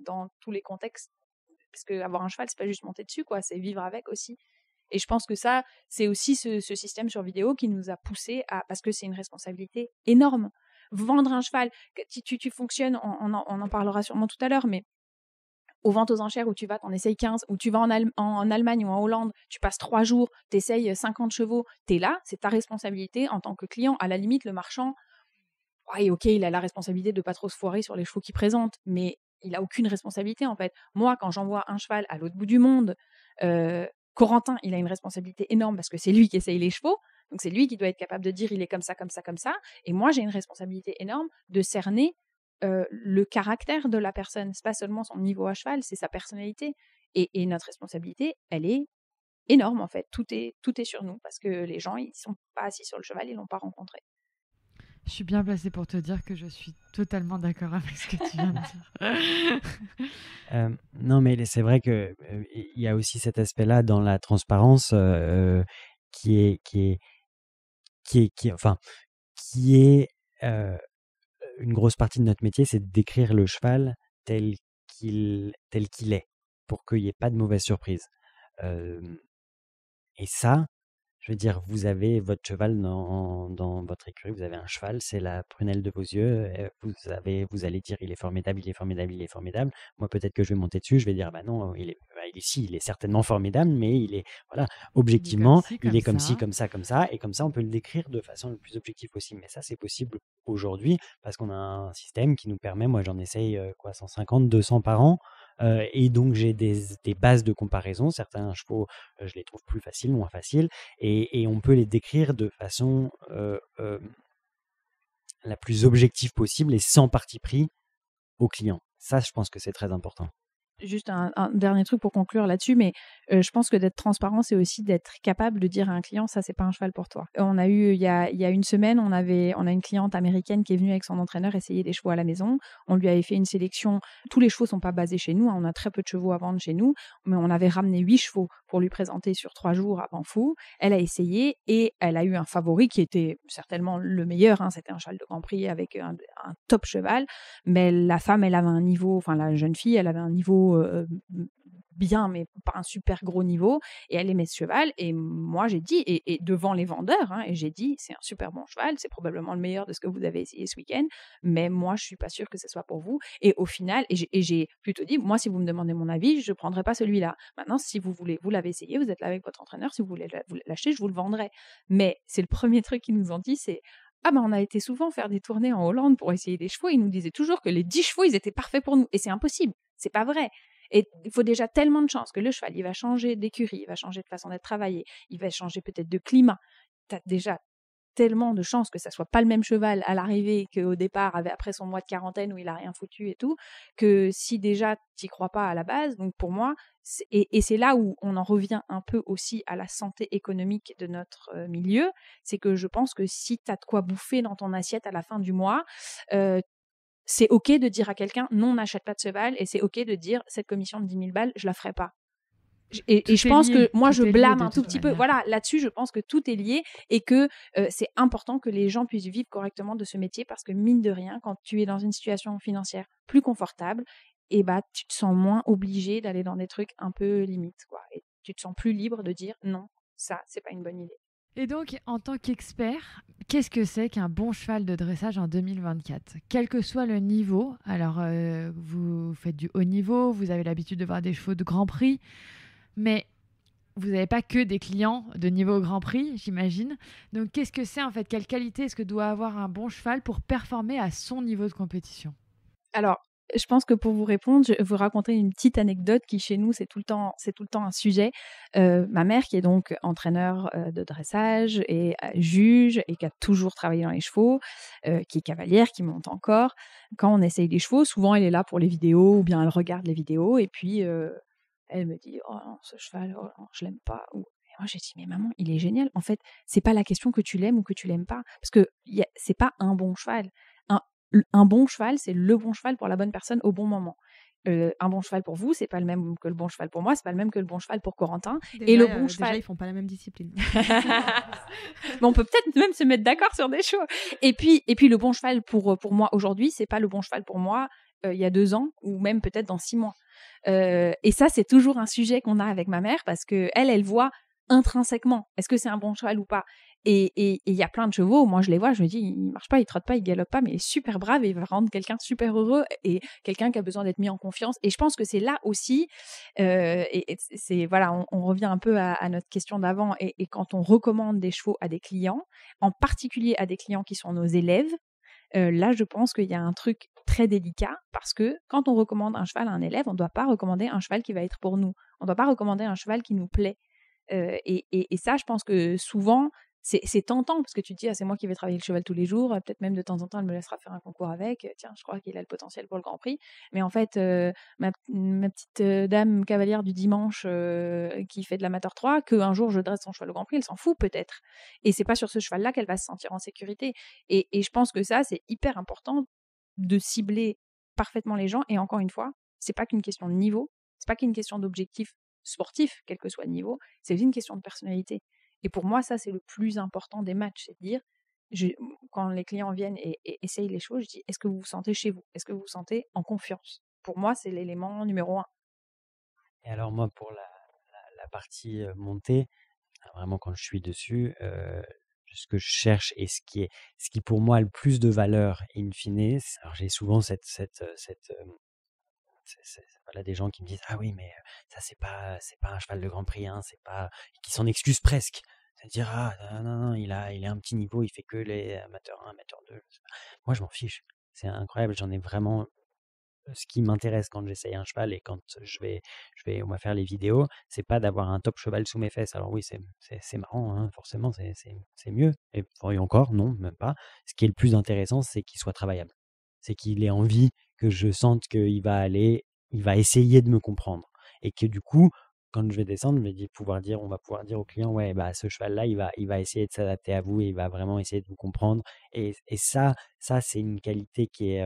dans tous les contextes. Parce qu'avoir un cheval, c'est pas juste monter dessus, quoi. C'est vivre avec aussi. Et je pense que ça, c'est aussi ce système sur vidéo qui nous a poussé parce que c'est une responsabilité énorme. Vendre un cheval, tu fonctionnes, on en parlera sûrement tout à l'heure, mais aux ventes aux enchères où tu vas, t'en essayes 15, ou tu vas en Allemagne ou en Hollande, tu passes 3 jours, t'essayes 50 chevaux, t'es là, c'est ta responsabilité en tant que client. À la limite, le marchand, ouais, ok, il a la responsabilité de pas trop se foirer sur les chevaux qu'il présente, mais il a aucune responsabilité en fait. Moi, quand j'envoie un cheval à l'autre bout du monde, Corentin, il a une responsabilité énorme parce que c'est lui qui essaye les chevaux. Donc, c'est lui qui doit être capable de dire il est comme ça, comme ça, comme ça. Et moi, j'ai une responsabilité énorme de cerner le caractère de la personne. C'est pas seulement son niveau à cheval, c'est sa personnalité. Et notre responsabilité, elle est énorme, en fait. Tout est sur nous parce que les gens, ils sont pas assis sur le cheval, ils l'ont pas rencontré. Je suis bien placée pour te dire que je suis totalement d'accord avec ce que tu viens de dire. Non, mais c'est vrai que il y a aussi cet aspect-là dans la transparence qui est une grosse partie de notre métier, c'est de décrire le cheval tel qu'il est, pour qu'il n'y ait pas de mauvaise surprise. Et ça, je veux dire, vous avez votre cheval dans votre écurie, vous avez un cheval, c'est la prunelle de vos yeux, vous allez dire il est formidable, il est formidable, il est formidable. Moi, peut-être que je vais monter dessus, je vais dire bah non, il est certainement formidable, mais il est, voilà, objectivement, il est comme ci, comme ça, et comme ça, on peut le décrire de façon le plus objective possible. Mais ça, c'est possible aujourd'hui parce qu'on a un système qui nous permet, moi j'en essaye 150, 200 par an. Et donc j'ai des bases de comparaison. Certains chevaux, je les trouve plus faciles, moins faciles, et on peut les décrire de façon la plus objective possible et sans parti pris au client. Ça, je pense que c'est très important. Juste un dernier truc pour conclure là-dessus, mais je pense que d'être transparent, c'est aussi d'être capable de dire à un client, ça, c'est pas un cheval pour toi. On a eu, il y a une semaine, on a une cliente américaine qui est venue avec son entraîneur essayer des chevaux à la maison. On lui avait fait une sélection. Tous les chevaux sont pas basés chez nous, hein, on a très peu de chevaux à vendre chez nous, mais on avait ramené 8 chevaux pour lui présenter sur 3 jours à Panfou. Elle a essayé et elle a eu un favori qui était certainement le meilleur, hein, c'était un cheval de Grand Prix avec un top cheval, mais la femme, elle avait un niveau, enfin la jeune fille, elle avait un niveau bien, mais pas un super gros niveau, et elle aimait ce cheval, et moi j'ai dit, et devant les vendeurs, hein, et j'ai dit, c'est un super bon cheval, c'est probablement le meilleur de ce que vous avez essayé ce week-end, mais moi je suis pas sûre que ce soit pour vous, et au final, et j'ai plutôt dit, moi si vous me demandez mon avis, je prendrai pas celui-là. Maintenant, si vous voulez, vous l'avez essayé, vous êtes là avec votre entraîneur, si vous voulez l'acheter, je vous le vendrai. Mais c'est le premier truc qu'ils nous ont dit, c'est ah ben on a été souvent faire des tournées en Hollande pour essayer des chevaux, ils nous disaient toujours que les 10 chevaux, ils étaient parfaits pour nous, et c'est impossible, c'est pas vrai. Et il faut déjà tellement de chance que le cheval, il va changer d'écurie, il va changer de façon d'être travaillé, il va changer peut-être de climat. Tu as déjà tellement de chance que ça soit pas le même cheval à l'arrivée qu'au départ, après son mois de quarantaine où il a rien foutu et tout, que si déjà t'y crois pas à la base. Donc pour moi, et c'est là où on en revient un peu aussi à la santé économique de notre milieu, c'est que je pense que si t'as de quoi bouffer dans ton assiette à la fin du mois, c'est OK de dire à quelqu'un non, on n'achète pas de cheval, et c'est OK de dire cette commission de 10 000 balles, je la ferai pas. Et je pense que moi, je blâme un tout petit peu. Voilà, là-dessus, je pense que tout est lié, et que c'est important que les gens puissent vivre correctement de ce métier, parce que mine de rien, quand tu es dans une situation financière plus confortable, et bah, tu te sens moins obligé d'aller dans des trucs un peu limites, quoi. Et tu te sens plus libre de dire non, ça, c'est pas une bonne idée. Et donc, en tant qu'expert, qu'est-ce que c'est qu'un bon cheval de dressage en 2024 ? Quel que soit le niveau, alors vous faites du haut niveau, vous avez l'habitude de voir des chevaux de Grand Prix, mais vous n'avez pas que des clients de niveau Grand Prix, j'imagine. Donc, qu'est-ce que c'est en fait ? Quelle qualité est-ce que doit avoir un bon cheval pour performer à son niveau de compétition ? Alors, je pense que pour vous répondre, je vais vous raconter une petite anecdote qui, chez nous, c'est tout le temps un sujet. Ma mère, qui est donc entraîneur de dressage et juge, et qui a toujours travaillé dans les chevaux, qui est cavalière, qui monte encore, quand on essaye des chevaux, souvent elle est là pour les vidéos, ou bien elle regarde les vidéos, et puis elle me dit « Oh non, ce cheval, oh non, je l'aime pas ». Et moi, j'ai dit « Mais maman, il est génial ». En fait, c'est pas la question que tu l'aimes ou que tu l'aimes pas, parce que c'est pas un bon cheval. Un bon cheval, c'est le bon cheval pour la bonne personne au bon moment. Un bon cheval pour vous, c'est pas le même que le bon cheval pour moi, c'est pas le même que le bon cheval pour Corentin. Déjà, et le bon cheval, déjà, ils font pas la même discipline. Mais on peut peut-être même se mettre d'accord sur des choses. Et puis le bon cheval pour moi aujourd'hui, c'est pas le bon cheval pour moi il y a 2 ans, ou même peut-être dans 6 mois. Et ça, c'est toujours un sujet qu'on a avec ma mère, parce que elle voit intrinsèquement, est-ce que c'est un bon cheval ou pas. Et il y a plein de chevaux, moi je les vois, je me dis, il marche pas, il trotte pas, il galope pas, mais il est super brave et il va rendre quelqu'un super heureux, et quelqu'un qui a besoin d'être mis en confiance. Et je pense que c'est là aussi, et c'est, voilà, on revient un peu à notre question d'avant, et quand on recommande des chevaux à des clients, en particulier à des clients qui sont nos élèves, là je pense qu'il y a un truc très délicat, parce que quand on recommande un cheval à un élève, on ne doit pas recommander un cheval qui va être pour nous, on ne doit pas recommander un cheval qui nous plaît. Et ça, je pense que souvent, c'est tentant parce que tu te dis, ah, c'est moi qui vais travailler le cheval tous les jours, peut-être même de temps en temps, elle me laissera faire un concours avec. Tiens, je crois qu'il a le potentiel pour le Grand Prix. Mais en fait, ma petite dame cavalière du dimanche qui fait de l'amateur 3, qu'un jour je dresse son cheval au Grand Prix, elle s'en fout peut-être. Et c'est pas sur ce cheval-là qu'elle va se sentir en sécurité. Et je pense que ça, c'est hyper important de cibler parfaitement les gens. Et encore une fois, c'est pas qu'une question de niveau, c'est pas qu'une question d'objectif sportif, quel que soit le niveau, c'est aussi une question de personnalité. Et pour moi, ça, c'est le plus important des matchs, c'est de dire, quand les clients viennent et essayent les choses, je dis, est-ce que vous vous sentez chez vous? Est-ce que vous vous sentez en confiance? Pour moi, c'est l'élément numéro 1. Et alors moi, pour la partie montée, vraiment quand je suis dessus, ce que je cherche et ce qui pour moi a le plus de valeur in fine, alors j'ai souvent voilà, des gens qui me disent ah oui mais ça c'est pas un cheval de Grand Prix, hein, c'est pas, qui s'en excusent presque, c'est-à-dire ah non il est un petit niveau, il fait que les amateurs 1, amateurs 2. Moi je m'en fiche, c'est incroyable, j'en ai vraiment. Ce qui m'intéresse quand j'essaye un cheval et quand on va faire les vidéos, c'est pas d'avoir un top cheval sous mes fesses. Alors oui, c'est marrant, hein, forcément, c'est mieux. Et encore, non, même pas. Ce qui est le plus intéressant, c'est qu'il soit travaillable. C'est qu'il ait envie, que je sente qu'il va essayer de me comprendre. Et que du coup, quand je vais descendre, on va pouvoir dire au client, ouais, bah, ce cheval-là, il va essayer de s'adapter à vous et il va vraiment essayer de vous comprendre. Et ça, c'est une qualité qui est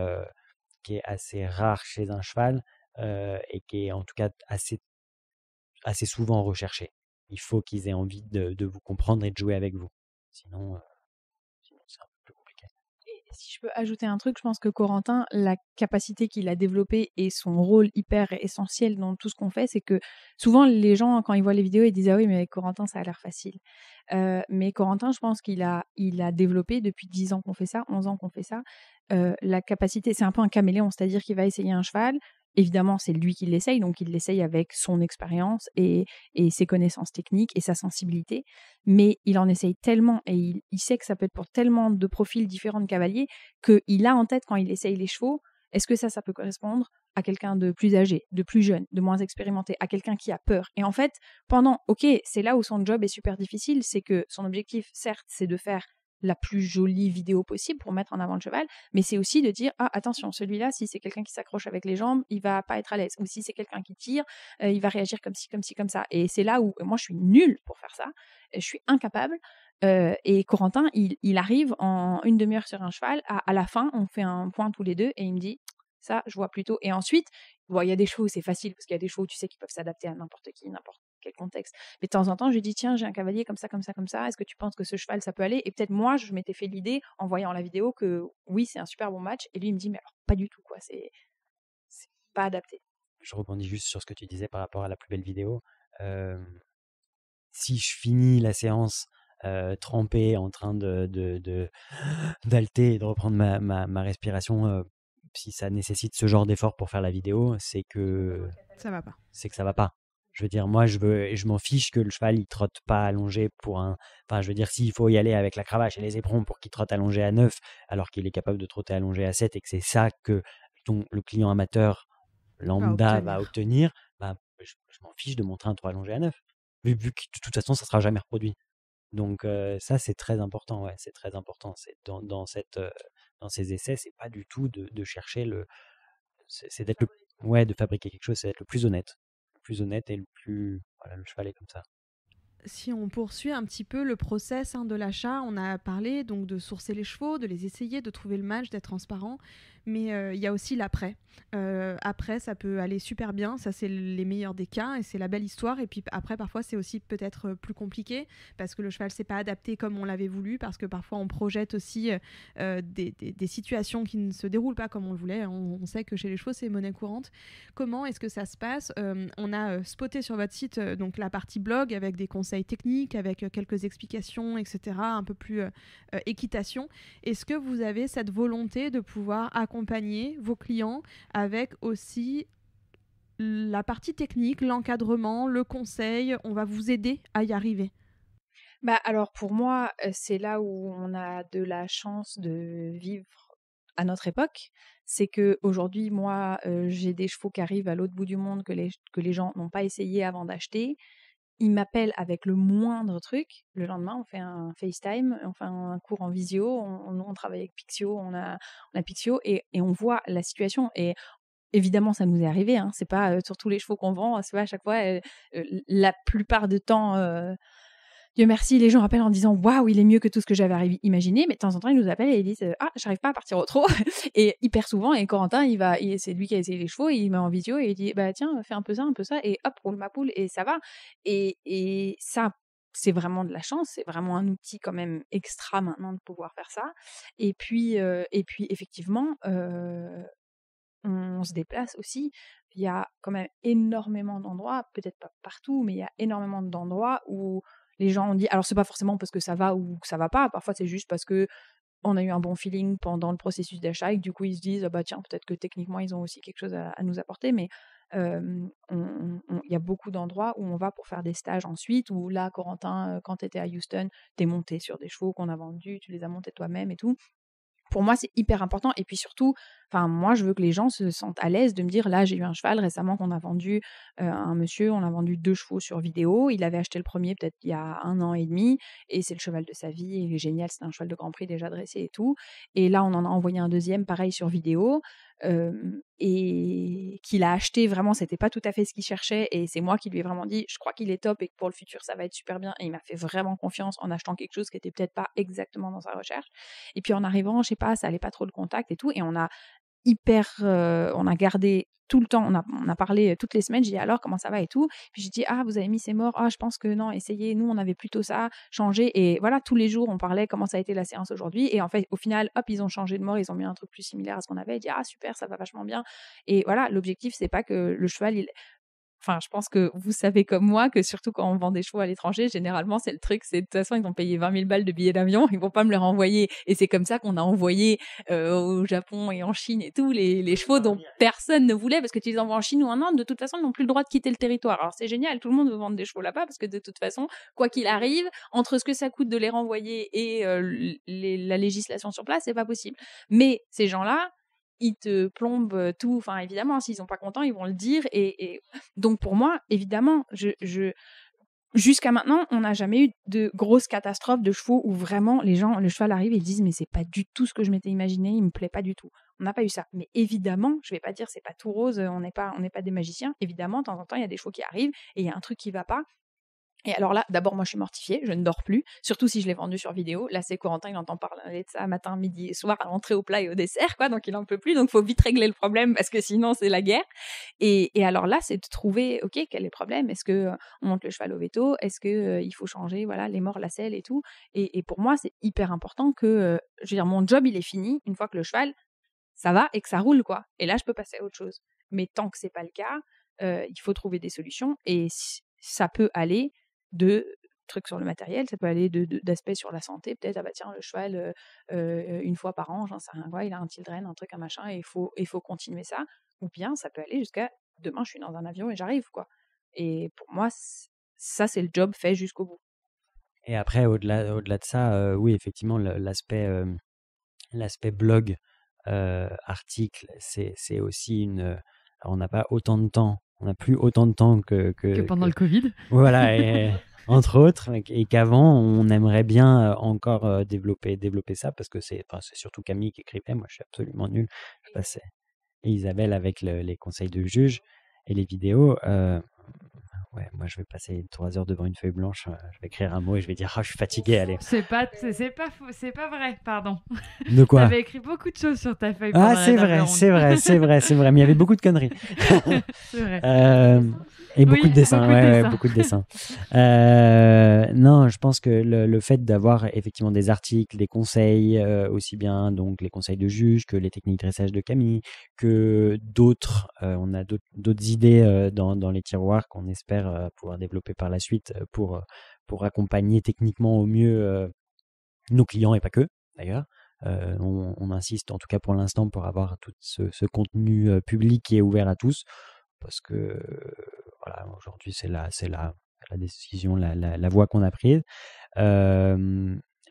assez rare chez un cheval et qui est en tout cas assez souvent recherché. Il faut qu'ils aient envie de vous comprendre et de jouer avec vous. Sinon c'est un peu plus compliqué. Et si je peux ajouter un truc, je pense que Corentin, la capacité qu'il a développée et son rôle hyper essentiel dans tout ce qu'on fait, c'est que souvent les gens, quand ils voient les vidéos, ils disent ah oui mais avec Corentin ça a l'air facile. Mais Corentin, je pense qu'il a développé depuis 10 ans qu'on fait ça, 11 ans qu'on fait ça, la capacité, c'est un peu un caméléon, c'est-à-dire qu'il va essayer un cheval, évidemment c'est lui qui l'essaye, donc il l'essaye avec son expérience et ses connaissances techniques et sa sensibilité, mais il en essaye tellement et il sait que ça peut être pour tellement de profils différents de cavaliers qu'il a en tête quand il essaye les chevaux, est-ce que ça peut correspondre à quelqu'un de plus âgé, de plus jeune, de moins expérimenté, à quelqu'un qui a peur. Et en fait, c'est là où son job est super difficile, c'est que son objectif, certes, c'est de faire la plus jolie vidéo possible pour mettre en avant le cheval, mais c'est aussi de dire, ah, attention, celui-là, si c'est quelqu'un qui s'accroche avec les jambes, il va pas être à l'aise. Ou si c'est quelqu'un qui tire, il va réagir comme ci, comme ça. Et c'est là où moi, je suis nulle pour faire ça. Je suis incapable. Et Corentin, il arrive en une demi-heure sur un cheval. À la fin, on fait un point tous les deux et il me dit, ça, je vois plutôt. Et ensuite, il y a des chevaux où c'est facile parce qu'il y a des chevaux, tu sais, qui peuvent s'adapter à n'importe qui, n'importe quel contexte. Mais de temps en temps, je lui dis, tiens, j'ai un cavalier comme ça. Est-ce que tu penses que ce cheval, ça peut aller? Et peut-être moi, je m'étais fait l'idée en voyant la vidéo que oui, c'est un super bon match. Et lui, il me dit, mais alors, pas du tout, quoi. C'est pas adapté. Je rebondis juste sur ce que tu disais par rapport à la plus belle vidéo. Si je finis la séance trempé, en train d'halter et de reprendre ma respiration, si ça nécessite ce genre d'effort pour faire la vidéo, c'est que ça va pas. C'est que ça va pas. Je veux dire, moi, je m'en fiche que le cheval il trotte pas allongé je veux dire, s'il faut y aller avec la cravache et les éperons pour qu'il trotte allongé à 9, alors qu'il est capable de trotter allongé à 7 et que c'est ça que le client amateur lambda va obtenir, je m'en fiche de montrer un 3 allongé à 9. Vu que de toute façon, ça sera jamais reproduit. Donc ça, c'est très important. Ouais, c'est très important. C'est dans ces essais, c'est pas du tout de chercher c'est d'être de fabriquer quelque chose, c'est d'être le plus honnête et le cheval est comme ça. Si on poursuit un petit peu le process de l'achat, on a parlé donc de sourcer les chevaux, de les essayer, de trouver le match, d'être transparent, mais il y a aussi l'après. Après, ça peut aller super bien, ça c'est les meilleurs des cas et c'est la belle histoire. Et puis après, parfois, c'est aussi peut-être plus compliqué parce que le cheval s'est pas adapté comme on l'avait voulu, parce que parfois on projette aussi des situations qui ne se déroulent pas comme on le voulait. On sait que chez les chevaux, c'est monnaie courante. Comment est-ce que ça se passe? On a spoté sur votre site donc la partie blog avec des conseils techniques, avec quelques explications, etc., un peu plus équitation. Est-ce que vous avez cette volonté de pouvoir accompagner vos clients avec aussi la partie technique, l'encadrement, le conseil? On va vous aider à y arriver. Alors pour moi, c'est là où on a de la chance de vivre à notre époque. C'est qu'aujourd'hui, moi, j'ai des chevaux qui arrivent à l'autre bout du monde que les gens n'ont pas essayé avant d'acheter. il m'appelle avec le moindre truc. Le lendemain, on fait un FaceTime, on fait un cours en visio. On travaille avec Pixio, on a Pixio et on voit la situation. Et évidemment, ça nous est arrivé. Hein. C'est pas sur tous les chevaux qu'on vend. C'est pas à chaque fois. La plupart du temps, Dieu merci, les gens appellent en disant waouh, il est mieux que tout ce que j'avais imaginé. Mais de temps en temps, ils nous appellent et ils disent ah, j'arrive pas à partir au trot. Et hyper souvent, et Corentin, c'est lui qui a essayé les chevaux, il met en visio et il dit bah tiens, fais un peu ça, et hop, roule ma poule et ça va. Et ça, c'est vraiment de la chance, c'est vraiment un outil quand même extra maintenant de pouvoir faire ça. Et puis effectivement, on se déplace aussi. Il y a quand même énormément d'endroits, peut-être pas partout, mais il y a énormément d'endroits où les gens ont dit, alors c'est pas forcément parce que ça va ou que ça va pas, parfois c'est juste parce que on a eu un bon feeling pendant le processus d'achat et que du coup ils se disent ah bah tiens, peut-être que techniquement ils ont aussi quelque chose à nous apporter, mais il y a beaucoup d'endroits où on va pour faire des stages ensuite, où là Corentin, quand tu étais à Houston, t'es monté sur des chevaux qu'on a vendus, tu les as montés toi-même et tout. Pour moi, c'est hyper important. Et puis surtout, moi, je veux que les gens se sentent à l'aise de me dire, là, j'ai eu un cheval récemment qu'on a vendu à un monsieur, on a vendu 2 chevaux sur vidéo. Il avait acheté le premier peut-être il y a 1 an et demi, et c'est le cheval de sa vie, il est génial, c'est un cheval de Grand Prix déjà dressé et tout. Et là, on en a envoyé un deuxième, pareil, sur vidéo, et qu'il a acheté, vraiment, c'était pas tout à fait ce qu'il cherchait, et c'est moi qui lui ai vraiment dit, je crois qu'il est top et que pour le futur, ça va être super bien. Et il m'a fait vraiment confiance en achetant quelque chose qui était peut-être pas exactement dans sa recherche. Et puis en arrivant, je sais pas, ça allait pas trop le contact et tout, et on a gardé tout le temps, on a parlé toutes les semaines, j'ai dit alors comment ça va et tout, puis j'ai dit ah vous avez mis c'est mort, ah je pense que non, essayez, nous on avait plutôt ça, changé, et voilà, tous les jours on parlait comment ça a été la séance aujourd'hui, et en fait au final hop ils ont changé de mort, ils ont mis un truc plus similaire à ce qu'on avait, et dit ah super, ça va vachement bien. Et voilà, l'objectif c'est pas que le cheval je pense que vous savez comme moi que surtout quand on vend des chevaux à l'étranger, généralement, c'est le truc, c'est de toute façon, ils ont payé 20 000 balles de billets d'avion, ils vont pas me les renvoyer. Et c'est comme ça qu'on a envoyé au Japon et en Chine et tout, les chevaux dont personne ne voulait, parce que tu les envoies en Chine ou en Inde, de toute façon, ils n'ont plus le droit de quitter le territoire. Alors c'est génial, tout le monde veut vendre des chevaux là-bas, parce que de toute façon, quoi qu'il arrive, entre ce que ça coûte de les renvoyer et la législation sur place, c'est pas possible. Mais ces gens-là, ils te plombent tout. Enfin, évidemment, s'ils sont pas contents, ils vont le dire. Et donc, pour moi, évidemment, jusqu'à maintenant, on n'a jamais eu de grosses catastrophes de chevaux où vraiment le cheval arrive et ils disent mais c'est pas du tout ce que je m'étais imaginé, il me plaît pas du tout. On n'a pas eu ça. Mais évidemment, je vais pas dire c'est pas tout rose, on n'est pas des magiciens. Évidemment, de temps en temps, il y a des chevaux qui arrivent et il y a un truc qui va pas. Et alors là, d'abord, moi, je suis mortifiée, je ne dors plus, surtout si je l'ai vendu sur vidéo. Là, c'est Corentin, il entend parler de ça matin, midi et soir, à l'entrée, au plat et au dessert, quoi, donc il n'en peut plus, donc il faut vite régler le problème, parce que sinon, c'est la guerre. Et alors là, c'est de trouver, ok, quel est le problème? Est-ce qu'on monte le cheval au veto? Est-ce qu'il faut changer, voilà, les morts, la selle et tout? Et pour moi, c'est hyper important que, je veux dire, mon job, il est fini, une fois que le cheval, ça va et que ça roule, quoi. Et là, je peux passer à autre chose. Mais tant que c'est pas le cas, il faut trouver des solutions, et ça peut aller de trucs sur le matériel, ça peut aller d'aspects sur la santé, peut-être ah bah tiens le cheval une fois par an, j'en sais rien quoi, il a un Tildren, un truc, un machin, et il faut continuer ça, ou bien ça peut aller jusqu'à demain je suis dans un avion et j'arrive, quoi. Et pour moi ça c'est le job fait jusqu'au bout. Et après au-delà de ça, oui effectivement l'aspect blog, article, c'est aussi on n'a pas autant de temps. On n'a plus autant de temps que pendant le Covid. Voilà, et, entre autres, et qu'avant, on aimerait bien encore développer ça, parce que c'est surtout Camille qui écrivait, moi je suis absolument nul. Je passais, et Isabelle avec les conseils de juge et les vidéos. Ouais, moi je vais passer 3 heures devant une feuille blanche, je vais écrire un mot et je vais dire je suis fatigué, allez. C'est pas vrai, pardon. De quoi? T'avais écrit beaucoup de choses sur ta feuille. Ah c'est vrai, mais il y avait beaucoup de conneries. C'est vrai. Et beaucoup de dessins, beaucoup de dessins. Non, je pense que le fait d'avoir effectivement des articles, des conseils, aussi bien donc les conseils de juge que les techniques de dressage de Camille, que d'autres, on a d'autres idées dans les tiroirs qu'on espère pouvoir développer par la suite pour accompagner techniquement au mieux nos clients, et pas que d'ailleurs. On insiste en tout cas pour l'instant pour avoir tout ce contenu public qui est ouvert à tous, parce que voilà, aujourd'hui c'est la décision, la voie qu'on a prise,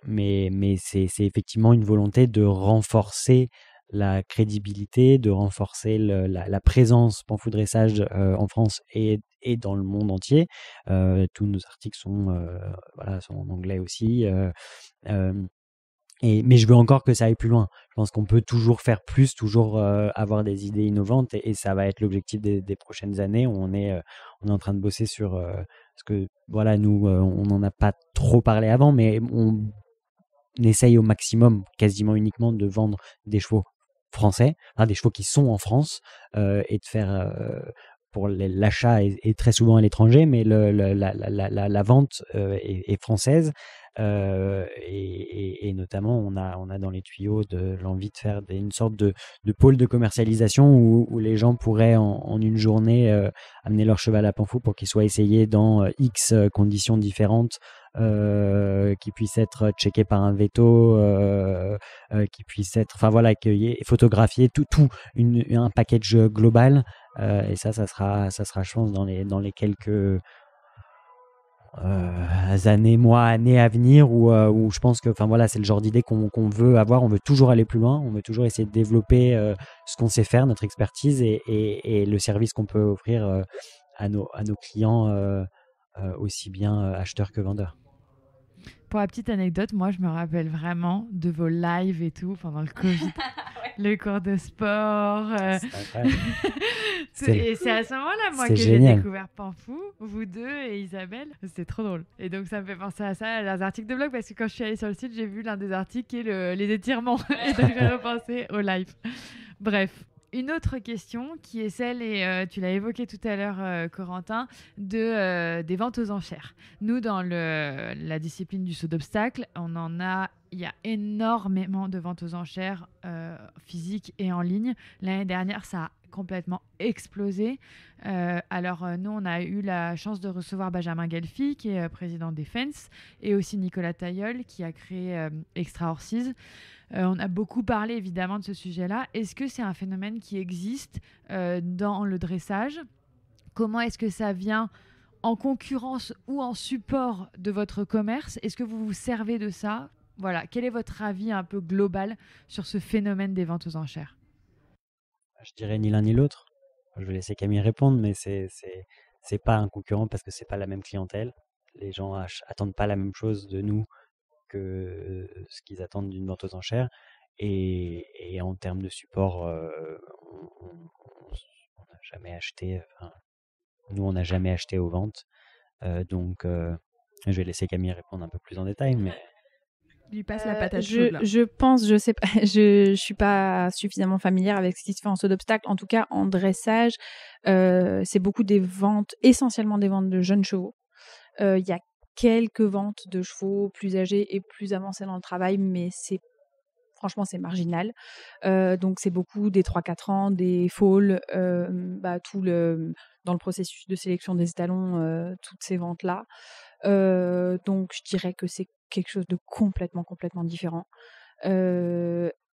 mais c'est effectivement une volonté de renforcer la crédibilité, de renforcer la présence Panfou Dressage en France et dans le monde entier. Tous nos articles sont en anglais aussi. Mais je veux encore que ça aille plus loin. Je pense qu'on peut toujours faire plus, toujours avoir des idées innovantes et ça va être l'objectif des prochaines années. On est en train de bosser sur parce que voilà, nous on n'en a pas trop parlé avant, mais on essaye au maximum, quasiment uniquement, de vendre des chevaux français, des chevaux qui sont en France et de faire pour l'achat est très souvent à l'étranger, mais la vente est française. Et notamment on a dans les tuyaux l'envie de faire une sorte de pôle de commercialisation où les gens pourraient en une journée amener leur cheval à Panfou pour qu'il soit essayé dans X conditions différentes, qui puisse être checké par un veto, qui puisse être photographié, tout un package global, et ça sera je pense dans les quelques années à venir où je pense que c'est le genre d'idée qu'on veut avoir. On veut toujours aller plus loin, on veut toujours essayer de développer ce qu'on sait faire, notre expertise et le service qu'on peut offrir à nos clients, aussi bien acheteurs que vendeurs. Pour la petite anecdote, moi je me rappelle vraiment de vos lives et tout pendant le Covid. Le cours de sport. Et c'est à ce moment-là, moi, que j'ai découvert Panfou, vous deux et Isabelle. C'était trop drôle. Et donc, ça me fait penser à ça, à leurs articles de blog, parce que quand je suis allée sur le site, j'ai vu l'un des articles qui est les étirements. Et donc, j'ai repensé au live. Bref. Une autre question qui est celle, et tu l'as évoqué tout à l'heure, Corentin, des ventes aux enchères. Nous, dans la discipline du saut d'obstacle, il y a énormément de ventes aux enchères physiques et en ligne. L'année dernière, ça a complètement explosé. Alors, nous, on a eu la chance de recevoir Benjamin Gelfi, qui est président des Fence, et aussi Nicolas Tailleul, qui a créé Extra Horses. On a beaucoup parlé évidemment de ce sujet-là. Est-ce que c'est un phénomène qui existe dans le dressage ? Comment est-ce que ça vient en concurrence ou en support de votre commerce ? Est-ce que vous vous servez de ça ? Voilà. Quel est votre avis un peu global sur ce phénomène des ventes aux enchères ? Je dirais ni l'un ni l'autre. Je vais laisser Camille répondre, mais c'est pas un concurrent parce que c'est pas la même clientèle. Les gens attendent pas la même chose de nous que ce qu'ils attendent d'une vente aux enchères, et en termes de support, on n'a jamais acheté, nous on n'a jamais acheté aux ventes, donc je vais laisser Camille répondre un peu plus en détail, mais lui passe la patate chaude là. Je pense, je sais pas, je suis pas suffisamment familière avec ce qui se fait en saut d'obstacle. En tout cas, en dressage, c'est beaucoup essentiellement des ventes de jeunes chevaux. Il y a quelques ventes de chevaux plus âgés et plus avancés dans le travail, mais franchement, c'est marginal. Donc, c'est beaucoup des 3-4 ans, des foals, dans le processus de sélection des étalons, toutes ces ventes-là. Donc, je dirais que c'est quelque chose de complètement différent.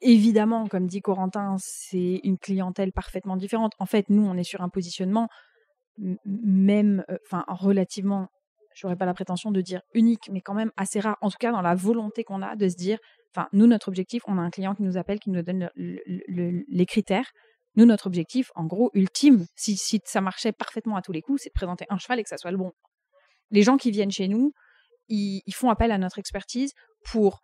Évidemment, comme dit Corentin, c'est une clientèle parfaitement différente. En fait, nous, on est sur un positionnement relativement, j'aurais pas la prétention de dire unique, mais quand même assez rare, en tout cas dans la volonté qu'on a de se dire, nous, notre objectif, on a un client qui nous appelle, qui nous donne les critères. Nous, notre objectif, en gros, ultime, si ça marchait parfaitement à tous les coups, c'est de présenter un cheval et que ça soit le bon. Les gens qui viennent chez nous, ils font appel à notre expertise pour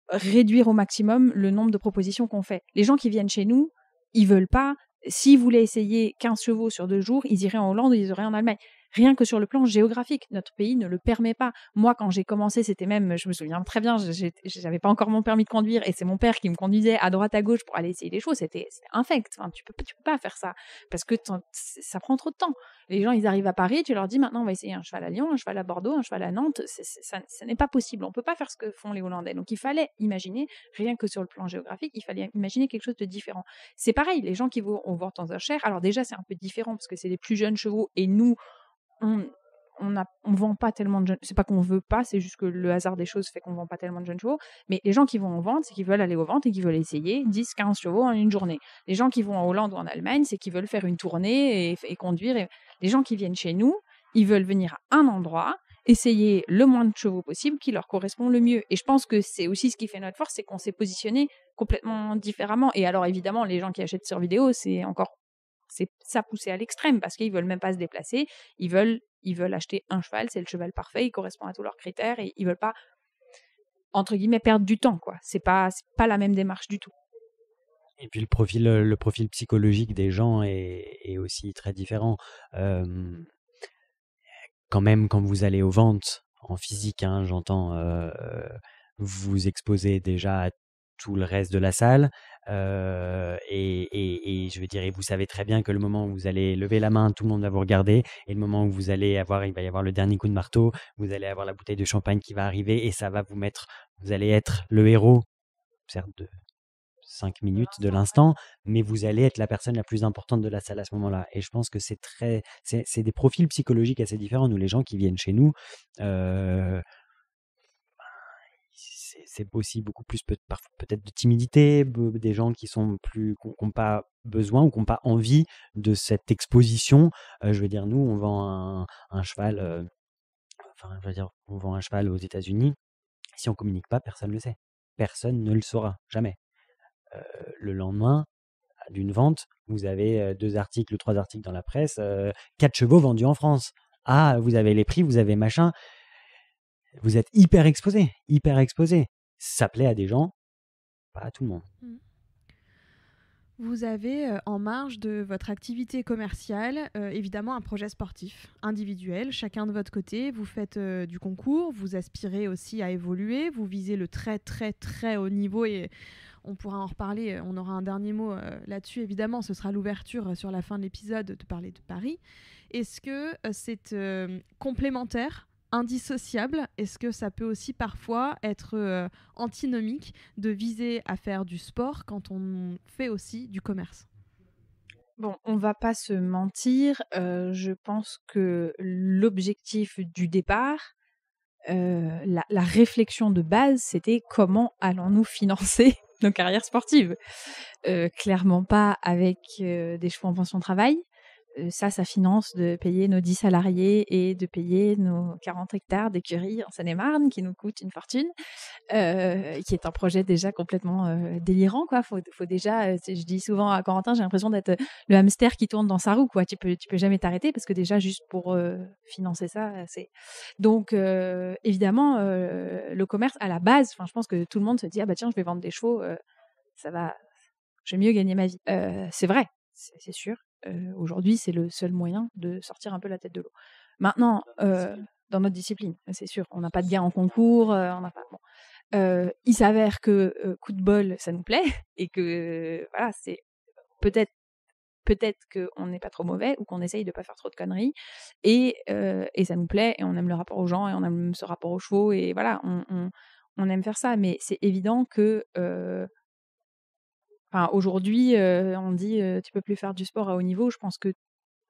réduire au maximum le nombre de propositions qu'on fait. Les gens qui viennent chez nous, ils veulent pas, s'ils voulaient essayer 15 chevaux sur 2 jours, ils iraient en Hollande ou ils iraient en Allemagne. Rien que sur le plan géographique, notre pays ne le permet pas. Moi, quand j'ai commencé, c'était même, je me souviens très bien, j'avais pas encore mon permis de conduire et c'est mon père qui me conduisait à droite à gauche pour aller essayer les chevaux. C'était infect. Tu peux pas faire ça parce que ça prend trop de temps. Les gens, ils arrivent à Paris, tu leur dis maintenant on va essayer un cheval à Lyon, un cheval à Bordeaux, un cheval à Nantes. Ça n'est pas possible. On peut pas faire ce que font les Hollandais. Donc il fallait imaginer, rien que sur le plan géographique, il fallait imaginer quelque chose de différent. C'est pareil, les gens qui vont en vente aux enchères, alors déjà c'est un peu différent parce que c'est les plus jeunes chevaux et nous, on vend pas tellement de jeunes, c'est pas qu'on veut pas, c'est juste que le hasard des choses fait qu'on vend pas tellement de jeunes chevaux, mais les gens qui vont en vente, c'est qu'ils veulent aller aux ventes et qu'ils veulent essayer 10-15 chevaux en une journée. Les gens qui vont en Hollande ou en Allemagne, c'est qu'ils veulent faire une tournée et conduire. Les gens qui viennent chez nous, ils veulent venir à un endroit essayer le moins de chevaux possible qui leur correspond le mieux. Et je pense que c'est aussi ce qui fait notre force, c'est qu'on s'est positionné complètement différemment. Et alors évidemment, les gens qui achètent sur vidéo, c'est ça poussé à l'extrême parce qu'ils veulent même pas se déplacer, ils veulent acheter un cheval, c'est le cheval parfait, il correspond à tous leurs critères et ils veulent pas, entre guillemets, perdre du temps, quoi. C'est pas la même démarche du tout. Et puis le profil psychologique des gens est aussi très différent. Quand même, quand vous allez aux ventes en physique, hein, j'entends, vous vous exposez déjà à tout le reste de la salle, et je veux dire, et vous savez très bien que le moment où vous allez lever la main, tout le monde va vous regarder, et le moment où il va y avoir le dernier coup de marteau, vous allez avoir la bouteille de champagne qui va arriver, et ça va vous allez être le héros, certes de 5 minutes de l'instant, mais vous allez être la personne la plus importante de la salle à ce moment-là. Et je pense que c'est des profils psychologiques assez différents. Nous, les gens qui viennent chez nous, c'est aussi beaucoup plus peut-être de timidité, des gens qui sont n'ont pas besoin ou qui n'ont pas envie de cette exposition. Je veux dire, nous, on vend un cheval, on vend un cheval aux États-Unis. Si on communique pas, personne ne le sait. Personne ne le saura, jamais. Le lendemain d'une vente, vous avez 2 articles ou 3 articles dans la presse, 4 chevaux vendus en France. Ah, vous avez les prix, vous avez machin. Vous êtes hyper exposé. Ça plaît à des gens, pas à tout le monde. Vous avez, en marge de votre activité commerciale, évidemment un projet sportif individuel, chacun de votre côté. Vous faites du concours, vous aspirez aussi à évoluer, vous visez le très très très haut niveau et on pourra en reparler, on aura un dernier mot là-dessus évidemment, ce sera l'ouverture sur la fin de l'épisode de parler de Paris. Est-ce que c'est complémentaire, indissociable? Est-ce que ça peut aussi parfois être antinomique de viser à faire du sport quand on fait aussi du commerce? Bon, on va pas se mentir, je pense que l'objectif du départ, la réflexion de base, c'était comment allons-nous financer nos carrières sportives? Clairement pas avec des chevaux en pension de travail. Ça finance de payer nos 10 salariés et de payer nos 40 hectares d'écurie en Seine-et-Marne qui nous coûte une fortune, qui est un projet déjà complètement délirant, quoi. Faut déjà, je dis souvent à Corentin, j'ai l'impression d'être le hamster qui tourne dans sa roue, quoi. Tu peux jamais t'arrêter parce que déjà juste pour financer ça, c'est... Donc évidemment, le commerce à la base, je pense que tout le monde se dit, ah bah tiens, je vais vendre des chevaux, je vais mieux gagner ma vie. C'est vrai, c'est sûr. Aujourd'hui, c'est le seul moyen de sortir un peu la tête de l'eau. Maintenant, dans notre discipline, c'est sûr, on n'a pas de gain en concours, on n'a pas... Bon. Il s'avère que coup de bol, ça nous plaît et que voilà, c'est peut-être qu'on n'est pas trop mauvais ou qu'on essaye de pas faire trop de conneries et ça nous plaît et on aime le rapport aux gens et on aime ce rapport aux chevaux et voilà, on aime faire ça. Mais c'est évident que aujourd'hui, on dit tu peux plus faire du sport à haut niveau. Je pense que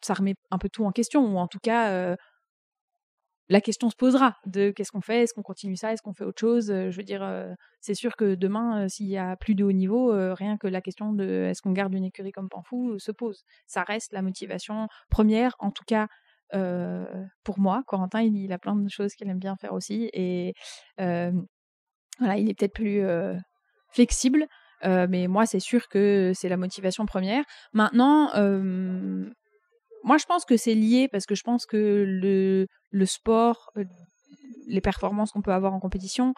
ça remet un peu tout en question, ou en tout cas, la question se posera de qu'est-ce qu'on fait, est-ce qu'on continue ça, est-ce qu'on fait autre chose. Je veux dire, c'est sûr que demain, s'il y a plus de haut niveau, rien que la question de est-ce qu'on garde une écurie comme Panfou se pose. Ça reste la motivation première, en tout cas pour moi. Corentin, il a plein de choses qu'il aime bien faire aussi, et voilà, il est peut-être plus flexible. Mais moi, c'est sûr que c'est la motivation première. Maintenant, moi, je pense que c'est lié parce que je pense que le sport, les performances qu'on peut avoir en compétition,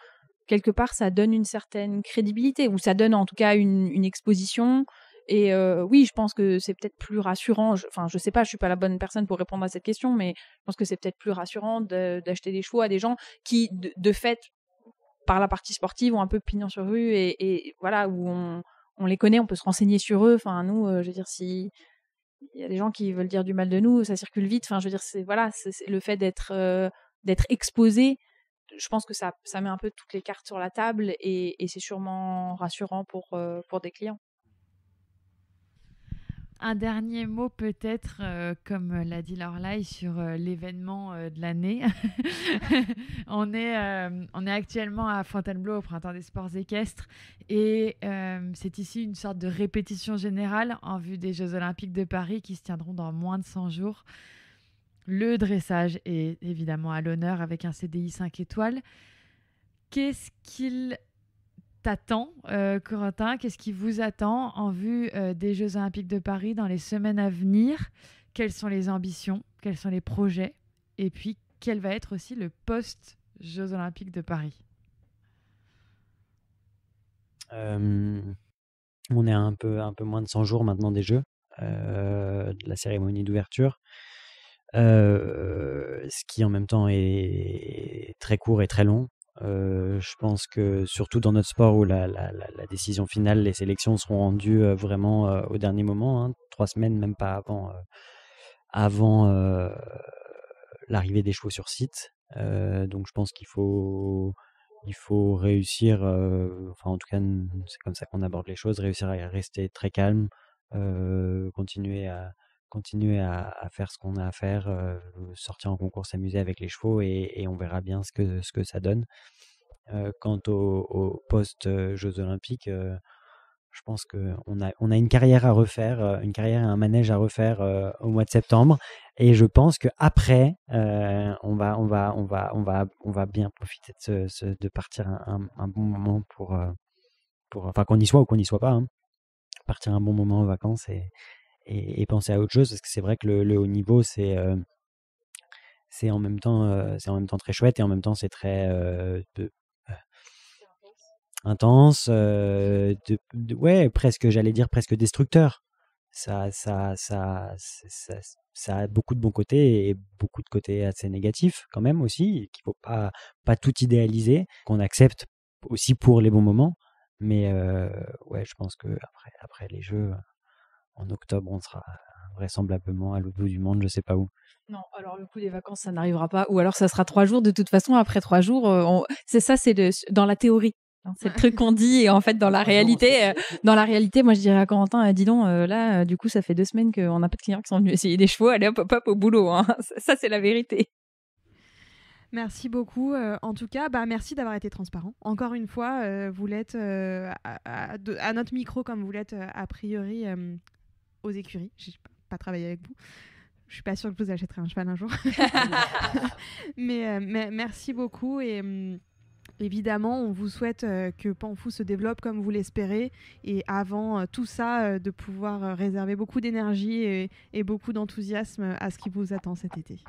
quelque part, ça donne une certaine crédibilité, ou ça donne en tout cas une exposition. Et oui, je pense que c'est peut-être plus rassurant. Je sais pas, je suis pas la bonne personne pour répondre à cette question, mais je pense que c'est peut-être plus rassurant d'acheter des chevaux à des gens qui, de fait, par la partie sportive, ont un peu pignon sur rue et voilà, où on les connaît, on peut se renseigner sur eux. Nous, je veux dire, si il y a des gens qui veulent dire du mal de nous, ça circule vite. Je veux dire, c'est le fait d'être exposé. Je pense que ça met un peu toutes les cartes sur la table et c'est sûrement rassurant pour des clients. Un dernier mot peut-être, comme l'a dit Lorelai, sur l'événement de l'année. On est actuellement à Fontainebleau au Printemps des Sports Équestres et c'est ici une sorte de répétition générale en vue des Jeux Olympiques de Paris qui se tiendront dans moins de 100 jours. le dressage est évidemment à l'honneur avec un CDI 5 étoiles. Qu'est-ce qu'il t'attend, Corentin? Qu'est-ce qui vous attend en vue des Jeux Olympiques de Paris dans les semaines à venir? Quelles sont les ambitions? Quels sont les projets? Et puis, quel va être aussi le post-Jeux Olympiques de Paris? On est à un peu moins de 100 jours maintenant des Jeux, de la cérémonie d'ouverture, ce qui en même temps est très court et très long. Je pense que surtout dans notre sport où la décision finale, les sélections seront rendues vraiment au dernier moment, hein, 3 semaines, même pas avant l'arrivée des chevaux sur site. Donc je pense qu'il faut réussir, enfin en tout cas c'est comme ça qu'on aborde les choses, réussir à rester très calme, continuer à faire ce qu'on a à faire, sortir en concours, s'amuser avec les chevaux et on verra bien ce que ça donne. Quant au post-Jeux Olympiques, je pense qu'on a une carrière à refaire, une carrière et un manège à refaire au mois de septembre. Et je pense qu'après, on va bien profiter de partir un bon moment pour enfin qu'on y soit ou qu'on n'y soit pas, hein, partir un bon moment en vacances et penser à autre chose, parce que c'est vrai que le haut niveau, c'est en même temps très chouette et en même temps c'est très intense, ouais, presque, j'allais dire presque destructeur. Ça a beaucoup de bons côtés et beaucoup de côtés assez négatifs quand même aussi, qu'il faut pas tout idéaliser, qu'on accepte aussi pour les bons moments. Mais ouais, je pense que après les Jeux, en octobre, on sera vraisemblablement à l'autre bout du monde, je sais pas où. Non, alors le coup des vacances, ça n'arrivera pas. Ou alors ça sera 3 jours. De toute façon, après 3 jours, c'est dans la théorie. C'est le truc qu'on dit et en fait dans la réalité, moi je dirais à Corentin, dis donc, là du coup ça fait 2 semaines qu'on n'a pas de clients qui sont venus essayer des chevaux, allez hop au boulot, hein. Ça c'est la vérité. Merci beaucoup. En tout cas, merci d'avoir été transparent. Encore une fois, vous l'êtes à notre micro comme vous l'êtes a priori aux écuries. Je n'ai pas travaillé avec vous. Je suis pas sûre que vous achèterez un cheval un jour. mais merci beaucoup et évidemment, on vous souhaite que Panfou se développe comme vous l'espérez et avant tout ça, de pouvoir réserver beaucoup d'énergie et beaucoup d'enthousiasme à ce qui vous attend cet été.